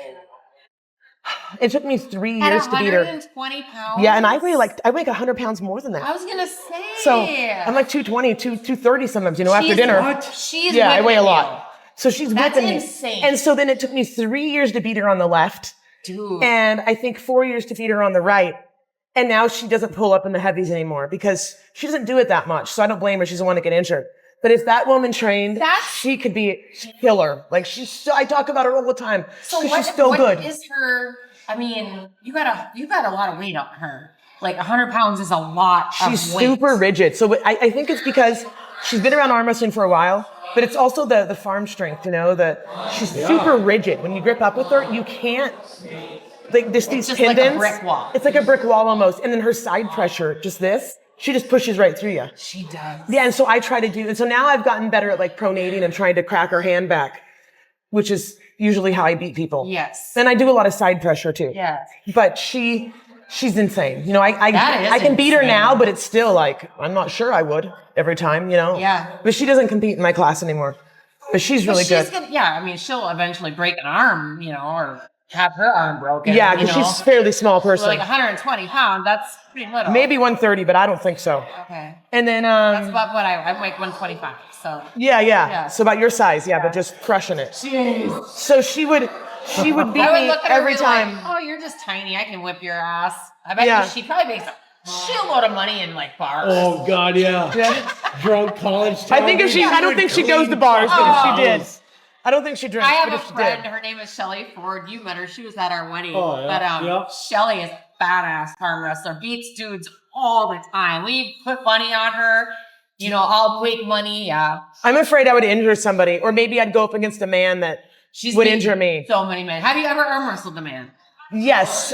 it took me 3 years to beat her. 120 pounds? Yeah, and I weigh like 100 pounds more than that. I was going to say. So I'm like 220, 230 sometimes, after dinner. She's Yeah, I weigh a whipping lot. So she's That's whipping me. insane. And so then it took me 3 years to beat her on the left. Dude. And I think 4 years to beat her on the right. And now she doesn't pull up in the heavies anymore because she doesn't do it that much. So I don't blame her. She doesn't want to get injured. But if that woman trained, she could be a killer. Like I talk about her all the time because she's still good. What is her? I mean, you got a lot of weight on her. Like 100 pounds is a lot. She's of weight. super rigid. So I think it's because she's been around arm wrestling for a while, but it's also the farm strength, that she's super rigid. When you grip up with her, you can't, like these tendons. Like a brick wall. It's like a brick wall almost. And then her side pressure, she just pushes right through you. She does. Yeah, and so I try to do, and so now I've gotten better at like pronating and trying to crack her hand back, which is usually how I beat people. Yes. And I do a lot of side pressure too. Yes. But she's insane. I can beat her now, but it's still like, I'm not sure I would every time, Yeah. But she doesn't compete in my class anymore. But she's really good. I mean, she'll eventually break an arm, or have her arm broken. Yeah, because she's a fairly small person. So like 120 pounds, that's pretty little. Maybe 130, but I don't think so. Okay. And then that's about what I'm like 125. So yeah. So about your size, but just crushing it. Jeez. So she would beat me every time. Like, oh, you're just tiny. I can whip your ass. I bet she probably makes a shitload of money in like bars. Oh God, yeah. Drunk college. I don't think she goes to bars, but if she did. I don't think she drinks. I have but a if she friend. did. Her name is Shelly Ford. You met her. She was at our wedding. Oh, yeah. But Shelly is a badass arm wrestler. Beats dudes all the time. We put money on her. I'll make money. Yeah. I'm afraid I would injure somebody, or maybe I'd go up against a man that would injure me. So many men. Have you ever arm wrestled a man? Yes,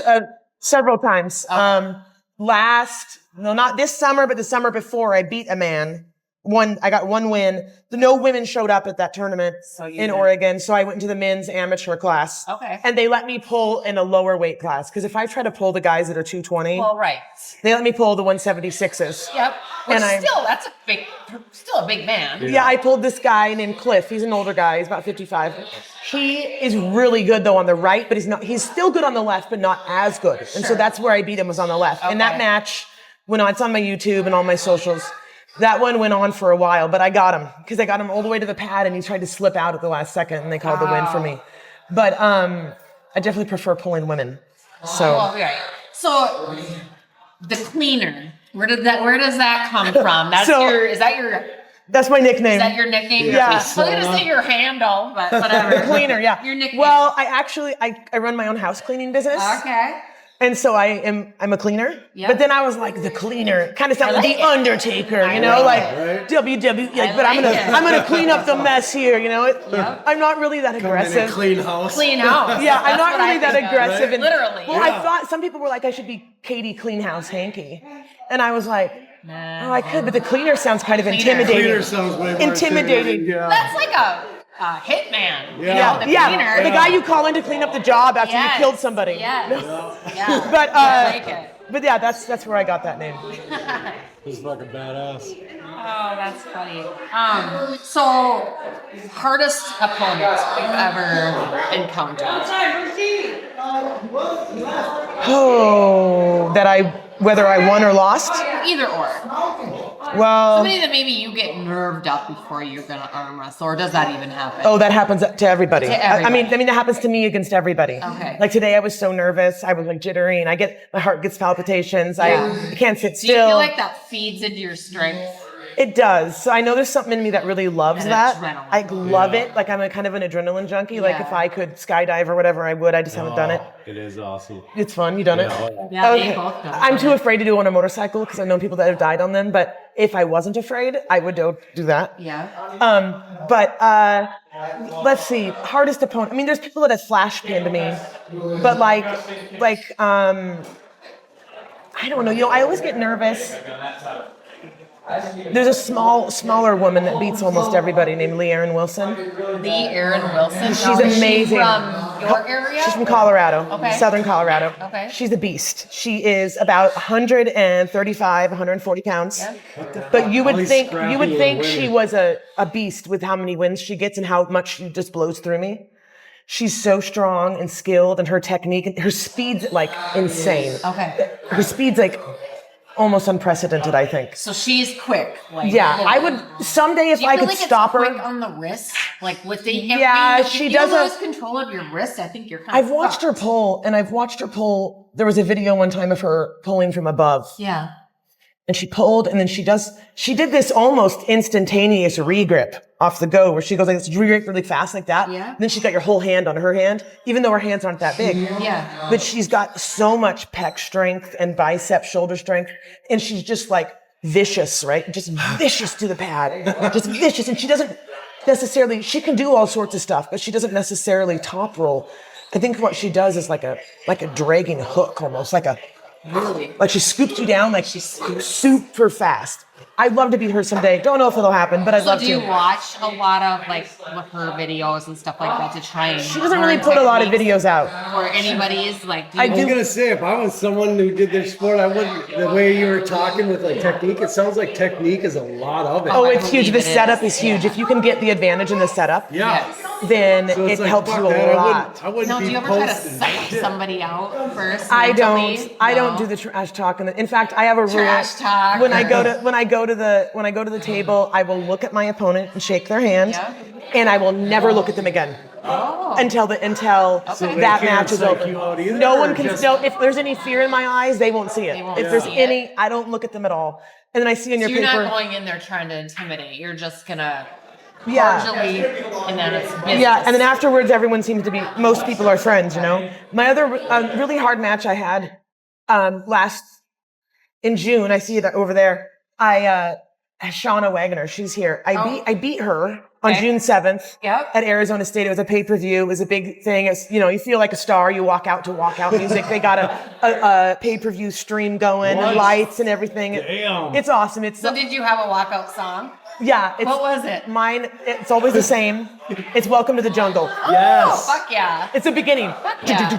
several times. Okay. Not this summer, but the summer before, I beat a man. I got one win. No women showed up at that tournament in Oregon, so I went into the men's amateur class. Okay. And they let me pull in a lower weight class, because if I try to pull the guys that are 220, well, right, they let me pull the 176s. Yep. That's still a big man. Yeah, I pulled this guy named Cliff. He's an older guy. He's about 55. He is really good though on the right, but he's still good on the left, but not as good. And so that's where I beat him, was on the left. Okay. And that match went on. It's on my YouTube and all my socials. That one went on for a while, but I got him because I got him all the way to the pad and he tried to slip out at the last second and they called the win for me. But I definitely prefer pulling women. So, right. So the cleaner, where does that come from? That's that's my nickname. Is that your nickname? Yeah. I was going to say your handle, but whatever. The cleaner, yeah. Your nickname. Well, I run my own house cleaning business. Okay. And so I'm a cleaner. Yep. But then I was like, the cleaner kind of sounds like The Undertaker, right? WWE. But I'm gonna clean up the mess here, I'm not really that aggressive. Clean house. Clean house. Yeah, I'm not really that aggressive. Right? Literally. Well, I thought some people were like, I should be Katie Cleanhouse Hanke. And I was like, oh, I could, but the cleaner sounds kind of intimidating. Cleaner sounds way more intimidating. Yeah. That's like a hitman. Yeah. The cleaner. The guy you call in to clean up the job after you killed somebody. Yes. Yeah. But I like it. But yeah, that's where I got that name. He's fucking badass. Oh, that's funny. So hardest opponent you've ever encountered? Oh, whether I won or lost? Either or. Well, somebody that maybe you get nerved up before you're gonna arm wrestle, or does that even happen? Oh, that happens to everybody. I mean, that happens to me against everybody. Okay. Like today, I was so nervous. I was like jittery, and my heart gets palpitations. I can't sit still. Do you feel like that feeds into your strength? It does. So I know there's something in me that really loves that. Adrenaline. I love it. Like I'm a kind of an adrenaline junkie. Like if I could skydive or whatever, I would. I just haven't done it. It is awesome. It's fun. You done it? Yeah, Okay. they both done it. I'm too afraid to do it on a motorcycle because I know people that have died on them. But if I wasn't afraid, I would do that. Yeah. Let's see. Hardest opponent. I mean, there's people that have flash pinned me, but I don't know. I always get nervous. There's a smaller woman that beats almost everybody named Leah Wilson. Lee Aaron Wilson. She's amazing. From your area? She's from Colorado, Okay. Southern Colorado. Okay. She's a beast. She is about 135, 140 pounds. Yeah. But you would think scrappy she was a beast with how many wins she gets and how much she just blows through me. She's so strong and skilled, and her technique and her speed's like insane. Okay. Her speed's like almost unprecedented, I think. So she's quick. I would someday if I could stop her. Quick on the wrist, like with the she doesn't lose control of your wrist. I think you're kind I've watched her pull, and I've watched her pull. There was a video one time of her pulling from above. Yeah. And she pulled, and then she did this almost instantaneous regrip off the go, where she goes like this, regrip really fast like that. Yeah. And then she's got your whole hand on her hand, even though her hands aren't that big. Yeah. But she's got so much pec strength and bicep shoulder strength, and she's just like vicious, right? Just vicious to the pad, just vicious. And she doesn't necessarily, she can do all sorts of stuff, but she doesn't necessarily top roll. I think what she does is like a dragging hook almost, like she scoops you down like she's super fast. I'd love to beat her someday. Don't know if it'll happen, but I'd love to. Do you watch a lot of like her videos and stuff like that to try and She doesn't really put a lot of videos out. Or anybody's like, I was gonna say, if I was someone who did their sport, I wouldn't. The way you were talking with like technique, it sounds like technique is a lot of it. Oh, it's huge. The setup is huge. If you can get the advantage in the setup, then So it it's like, helps fuck you a that, lot. I wouldn't No, do be you ever try to posting psych shit. somebody out first? I mentally? don't do No. the trash talk. In fact, I have a rule. Trash talk. When I go to the table, I will look at my opponent and shake their hand, and I will never look at them again until So they that can't match is psych over. you out either, No or one can. just- No, if there's any fear in my eyes, they won't see it. won't If there's see any, it. I don't look at them at all. And then I see in So your you're paper. not going in there trying to intimidate. You're just gonna Yeah. cordially, and then it's business. Yeah, and then afterwards, everyone seems to be. Most people are friends, you know. My other really hard match I had last in June. I see it over there. Shauna Wagner, she's here. I beat her on June 7th at Arizona State. It was a pay-per-view. It was a big thing. It's, you feel like a star. You walk out to walkout music. They got a pay-per-view stream going and lights and everything. Damn. It's awesome. So did you have a walkout song? Yeah. What was it? Mine, it's always the same. It's Welcome to the Jungle. Yes. Oh, fuck yeah. It's the beginning. Yeah.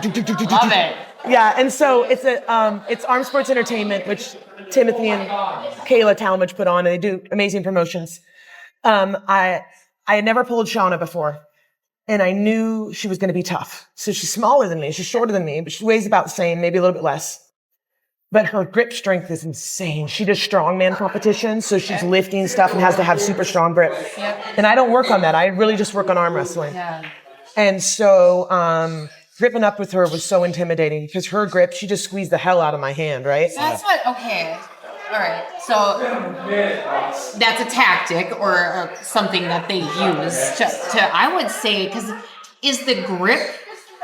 Love it. Yeah, and so it's Arm Sports Entertainment, which Timothy and Kayla Talmadge put on, and they do amazing promotions. I had never pulled Shauna before, and I knew she was going to be tough. So she's smaller than me, she's shorter than me, but she weighs about the same, maybe a little bit less. But her grip strength is insane. She does strongman competitions, so she's lifting stuff and has to have super strong grip. And I don't work on that. I really just work on arm wrestling. Yeah. And so gripping up with her was so intimidating because her grip, she just squeezed the hell out of my hand, right? That's okay. All right. So that's a tactic or something that they use to I would say, because is the grip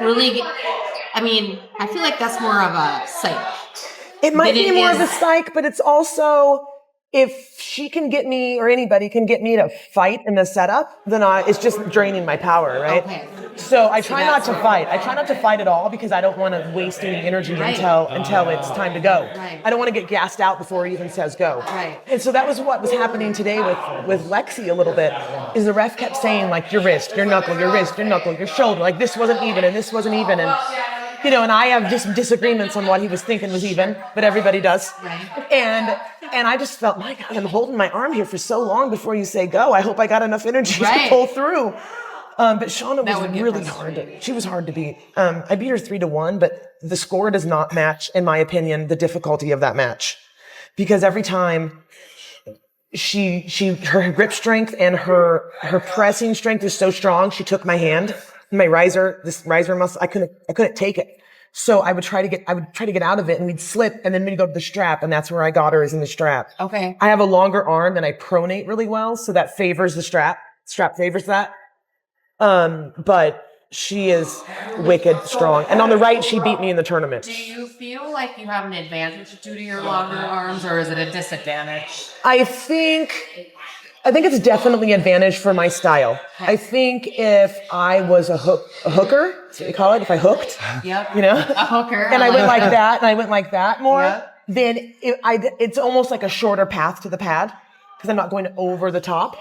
really, I mean, I feel like that's more of a psych. It might But be it more of a is- psych, but it's also, if she can get me or anybody can get me to fight in the setup, then it's just draining my power, right? Okay. So I try not to fight. I try not to fight at all because I don't want to waste any energy until it's time to go. Right. I don't want to get gassed out before he even says go. Right. And so that was what was happening today with Lexi a little bit, is the ref kept saying like your wrist, your knuckle, your wrist, your knuckle, your shoulder, like this wasn't even and this wasn't even, and and I have just disagreements on what he was thinking was even, but everybody does. Right. And I just felt, my God, I'm holding my arm here for so long before you say go. I hope I got enough energy to Right. pull through. But Shauna That would was get really frustrating. she was hard to beat. I beat her 3-1, but the score does not match, in my opinion, the difficulty of that match. Because every time her grip strength and her pressing strength is so strong, she took my hand, this riser muscle, I couldn't take it. So I would try to get out of it, and we'd slip, and then we'd go to the strap, and that's where I got her, is in the strap. Okay. I have a longer arm and I pronate really well, so that favors the strap. Strap favors that. But she is wicked strong. And on the right, she beat me in the tournament. Do you feel like you have an advantage due to your longer arms, or is it a disadvantage? I think it's definitely an advantage for my style. I think if I was a hooker, that's what you call it, if I hooked, Yep. a hooker, and I went like that, and I went like that more, Yeah. then it's almost like a shorter path to the pad because I'm not going over the top.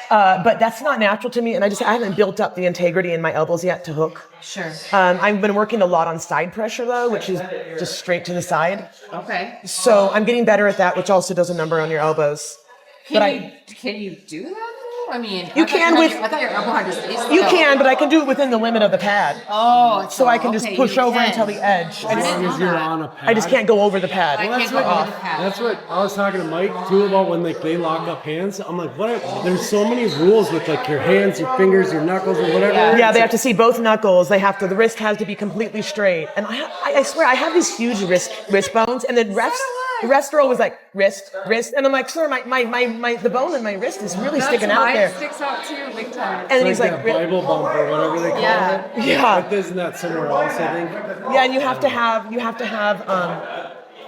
But that's not natural to me, and I haven't built up the integrity in my elbows yet to hook. Sure. I've been working a lot on side pressure though, which is just straight to the side. Okay. So I'm getting better at that, which also does a number on your elbows. Can you do that though? I mean, You can I thought your elbow had to stay still. You can, but I can do it within the limit of the pad. Oh, So I can just okay, push you over can. until the edge. I didn't As long know as you're that. on a pad. I just can't go over the pad. I can't go what- over the pad. That's what I was talking to Mike too about when like they lock up hands. I'm like, there's so many rules with like your hands, your fingers, your knuckles, or whatever. Yeah, they have to see both knuckles. The wrist has to be completely straight. And I swear, I have these huge wrist bones, and the refs are always like, wrist, and I'm like, sir, the bone in my wrist is really sticking out there. Sticks out too, big time. And It's he's like like, that Bible bump or whatever they call Yeah. it. yeah. But isn't that somewhere else? I think. Yeah, and you have to have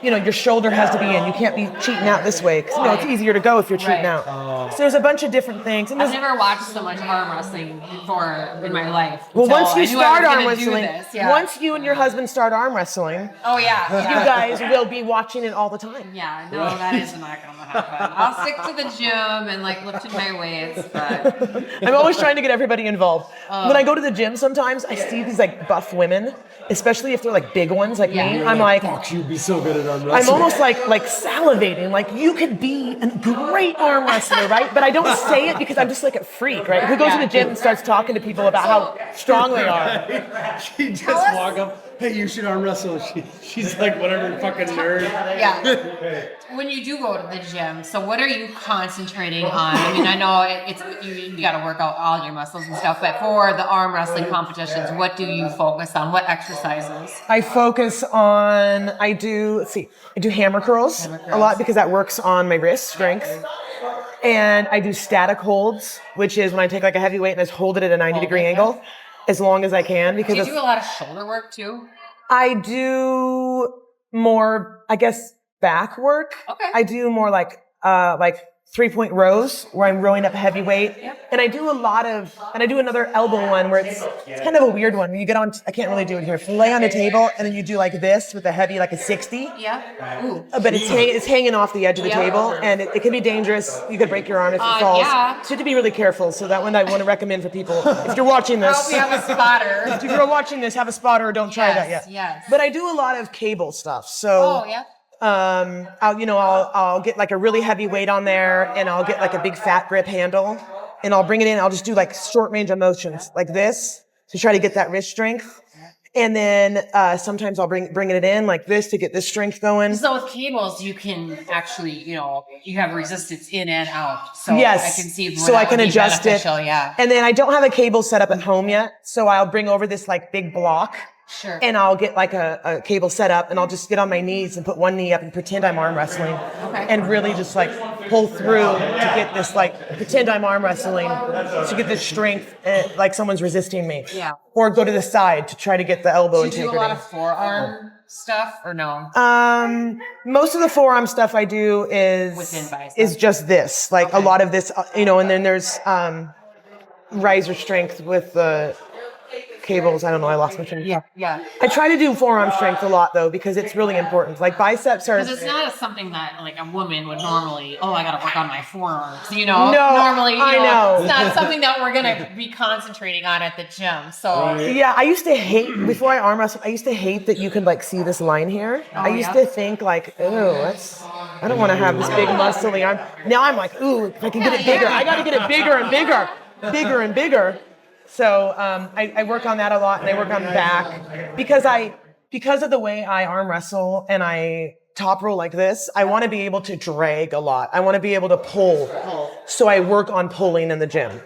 your shoulder has to be in. You can't be cheating out this way because it's easier to go if you're cheating out. So there's a bunch of different things. And I've never watched so much arm wrestling before in my life. well, once you I knew I was start arm gonna do wrestling, this, yeah. once you and your husband start arm wrestling, Oh yeah. you guys will be watching it all the time. Yeah, no, that is not gonna happen. I'll stick to the gym and like lifting my weights, but I'm always trying to get everybody involved. When I go to the gym, sometimes I see these like buff women, especially if they're like big ones like me. I'm like, Fuck, you'd be so good at arm I'm wrestling. almost like salivating. Like you could be a great arm wrestler, right? But I don't say it because I'm just like a freak, right? Who goes to the gym and starts talking to people about how strong they are? She just walk up. Hey, you should arm wrestle. She's like whatever fucking nerd. yeah. When you do go to the gym, so what are you concentrating on? I mean, I know it's you got to work out all your muscles and stuff, but for the arm wrestling competitions, what do you focus on? What exercises? I focus on, I do hammer curls a lot because that works on my wrist strength. And I do static holds, which is when I take like a heavy weight and I just hold it at a 90-degree angle as long as I can. Because Do you do a lot of shoulder work too? I do more, I guess, back work. Okay. I do more like 3-point rows where I'm rowing up heavy weight. And I do another elbow one where it's kind of a weird one. You get on, I can't really do it here. If you lay on the table and then you do like this with a heavy, like a 60. Yeah. Ooh. But it's hanging off the edge of the table and it can be dangerous. You could break your arm if it falls. Yeah. So you have to be really careful. So that one I want to recommend for people. If you're watching I this. hope you have a spotter. If you're watching this, have a spotter or don't try that yet. Yes. But I do a lot of cable stuff. So Oh yeah. I'll get like a really heavy weight on there and I'll get like a big fat grip handle and I'll bring it in. I'll just do like short range of motions like this to try to get that wrist strength. And then sometimes I'll bring it in like this to get this strength going. So with cables, you can actually, you have resistance in and out. So Yes. I can see so I can adjust it. Yeah. And then I don't have a cable set up at home yet. So I'll bring over this like big block. Sure. And I'll get like a cable set up and I'll just get on my knees and put one knee up and pretend I'm arm wrestling. Okay. And really just like pull through to get this like, pretend I'm arm wrestling to get this strength like someone's resisting me. Yeah. Or go to the side to try to get the elbow Do you do integrity. a lot of forearm stuff or no? Most of the forearm stuff I do Within bicep. is just this, like a lot of this, and then there's riser strength with the cables. I don't know. I lost my train. Yeah. I try to do forearm strength a lot though because it's really important. Like biceps are. Because it's not something that like a woman would normally. Oh, I got to work on my forearms. No, normally. I know. It's not something that we're gonna be concentrating on at the gym. So Yeah, I used to hate before I arm wrestled. I used to hate that you could like see this line here. I used to think like, I don't want to have this big muscly arm. Now I'm like, ooh, if I can get it bigger, I got to get it bigger and bigger and bigger. So I work on that a lot, and I work on back because of the way I arm wrestle and I top roll like this. I want to be able to drag a lot. I want to be able to pull. So I work on pulling in the gym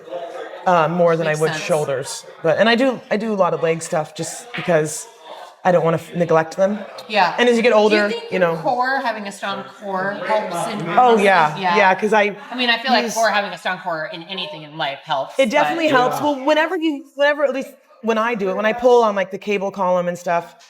more than Makes I would sense. shoulders. And I do a lot of leg stuff just because I don't want to neglect them. yeah. And as you get older, do you think your core, having a strong core, helps in? Oh yeah, because I mean, I feel like having a strong core in anything in life helps. it definitely helps. Well, whenever at least when I do it, when I pull on like the cable column and stuff,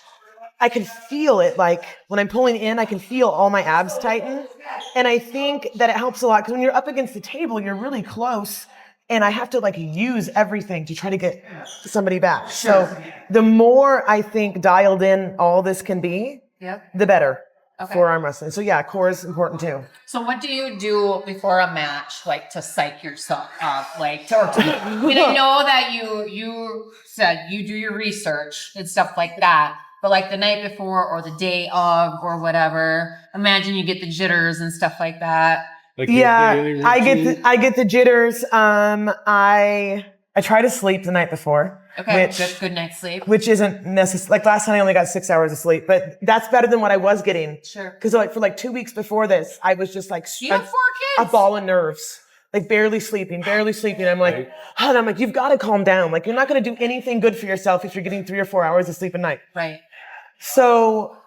I can feel it. Like when I'm pulling in, I can feel all my abs tighten. And I think that it helps a lot because when you're up against the table, you're really close. And I have to like use everything to try to get somebody back. Sure. So the more I think dialed in all this can be, the better for arm wrestling. So yeah, core is important too. So what do you do before a match, like to psych yourself up, like I mean, I know that you said you do your research and stuff like that, but like the night before or the day of or whatever, imagine you get the jitters and stuff like that. Like I get the jitters. I try to sleep the night before. Okay, good night's sleep. Which isn't necessary. Like last night I only got 6 hours of sleep, but that's better than what I was getting. Sure. Because like for like 2 weeks before this, I was just like You have 4 a kids. ball of nerves. Like barely sleeping. I'm like, and I'm like, you've got to calm down. Like you're not going to do anything good for yourself if you're getting 3 or 4 hours of sleep a night. Right. So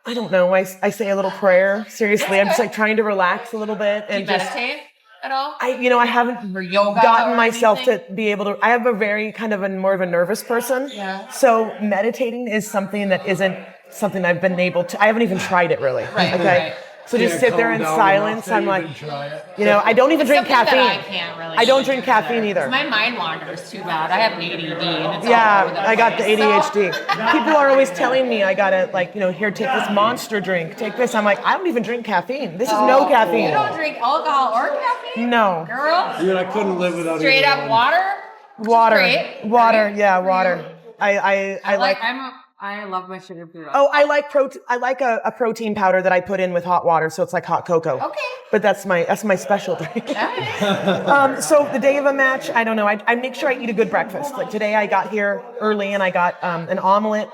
I don't know. I say a little prayer. Seriously, I'm just like trying to relax a little bit and Do you just. meditate at all? I haven't Or yoga gotten or myself anything? to be able to. I have a very kind of more of a nervous person. Yeah. So meditating is something that isn't something I've been able to. I haven't even tried it really. Right, Okay. right. So just sit there in silence. I'm like, you know, I don't even drink Something caffeine. that I can't really I don't do drink caffeine either. My mind wanders too bad. I have ADD and it's all Yeah, over the I got the place, ADHD. so- People are always telling me I gotta, like, you know, here, take this Monster drink, take this. I'm like, I don't even drink caffeine. This is no caffeine. You don't drink alcohol or caffeine? No. Girl? Dude, I couldn't live without Straight either up one. water? Water. Great. Water. Great. Yeah, For water. you. I I love my sugar free. Oh, I like protein. I like a protein powder that I put in with hot water, so it's like hot cocoa. Okay. But that's my special drink. All right. So the day of a match, I don't know. I make sure I eat a good breakfast. Like today, I got here early and I got an omelet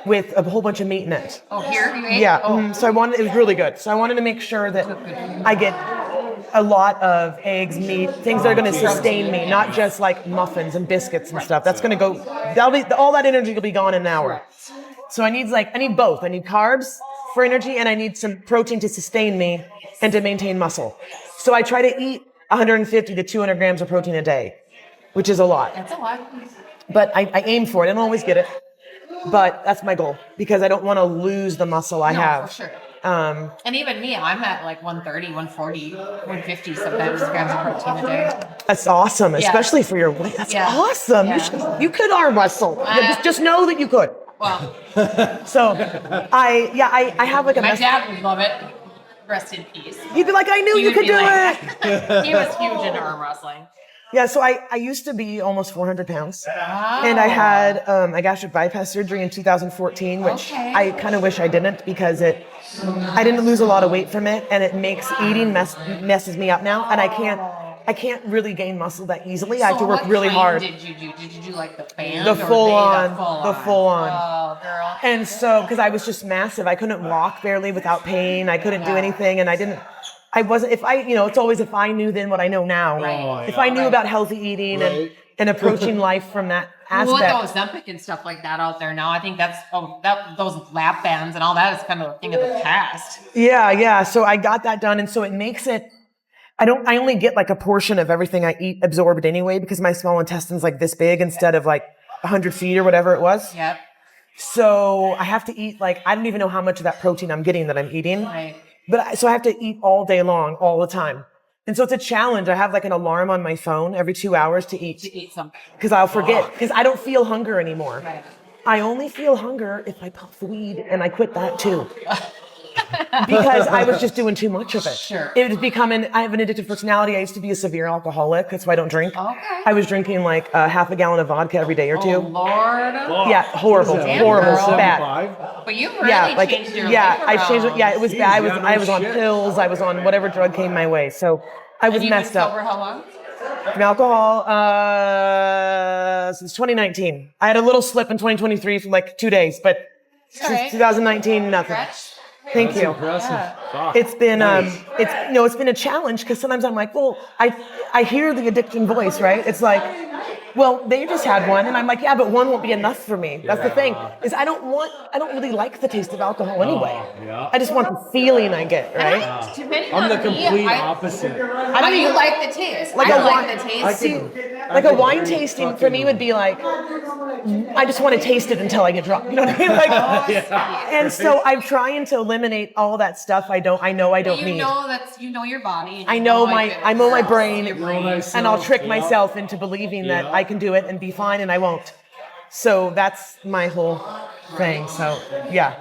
with a whole bunch of meat in it. Oh, here you ate? Yeah. Oh. So it was really good. So I wanted to make sure that I get a lot of eggs, meat, things that are going to sustain me, not just like muffins and biscuits and stuff. That's going to go. All that energy will be gone in an hour. So I need both. I need carbs for energy, and I need some protein to sustain me and to maintain muscle. So I try to eat 150 to 200 grams of protein a day, which is a lot. That's a lot. But I aim for it. I don't always get it, but that's my goal because I don't want to lose the muscle I have. For sure. And even me, I'm at like 130, 140, 150 sometimes grams of protein a day. That's awesome, especially for your weight. That's awesome. Yeah. You could arm wrestle. Just know that you could. Well, So I have like a my dad would love it. Rest in peace. He'd be like, I knew He you would could be do like- it. He was huge into arm wrestling. Yeah, so I used to be almost 400 pounds. And I had a gastric bypass surgery in 2014, which I kind of wish I didn't because I didn't lose a lot of weight from it, and it makes eating messes me up now, and I can't really gain muscle that easily. I have to work really hard. What did you do? Did you do like the band? The or full they on. Oh, girl. And so, because I was just massive, I couldn't walk barely without pain. I couldn't do anything, and it's always if I knew then what I know now. Right. If I knew about healthy eating and approaching life from that Well, with aspect. Ozempic and stuff like that out there now, I think those lap bands and all that is kind of a thing of the past. Yeah. So I got that done, and so it makes it. I only get like a portion of everything I eat absorbed anyway because my small intestine's like this big instead of like 100 feet or whatever it was. Yep. So I have to eat I don't even know how much of that protein I'm getting that I'm eating. Right. So I have to eat all day long, all the time. And so it's a challenge. I have like an alarm on my phone every 2 hours to eat. To eat something. Because I'll forget. Because I don't feel hunger anymore. Right. I only feel hunger if I puff weed, and I quit that too. Because I was just doing too much of it. Sure. It was becoming, I have an addictive personality. I used to be a severe alcoholic. That's why I don't drink. Okay. I was drinking like half a gallon of vodka every day or two. Oh, Lord. Yeah, horrible, Damn, horrible, girl. bad. But you really changed your life I changed it. Yeah, it was Jeez, bad. yeah, no I was on shit. pills. I was on whatever drug came my way. So I was And you've messed been up. sober how long? From alcohol since 2019. I had a little slip in 2023 for like 2 days, but since right. 2019, nothing. Stretch? Thank you. Impressive. Fuck. It's been it's been a challenge because sometimes I'm like, well, I hear the addiction voice, right? It's like, well, they just had one, and I'm like, yeah, but one won't be enough for me. That's the thing is I don't really like the taste of alcohol anyway. yeah. I just want the feeling I get, right? Depending I'm on the me, complete I opposite. I don't you even like the taste. Like I a like wine- the taste. See, like a wine tasting for me would be like, I just want to taste it until I get drunk. You know what I mean? Like, and so I'm trying to eliminate all that stuff I know I don't you need. you know your body. And I you know like I know my brain, your brain. and I'll trick myself into believing that I can do it and be fine, and I won't. So that's my whole thing. So yeah.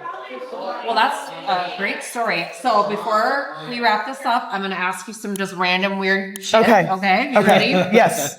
Well, that's a great story. So before we wrap this up, I'm going to ask you some just random weird shit. Okay. Okay. You ready? Yes.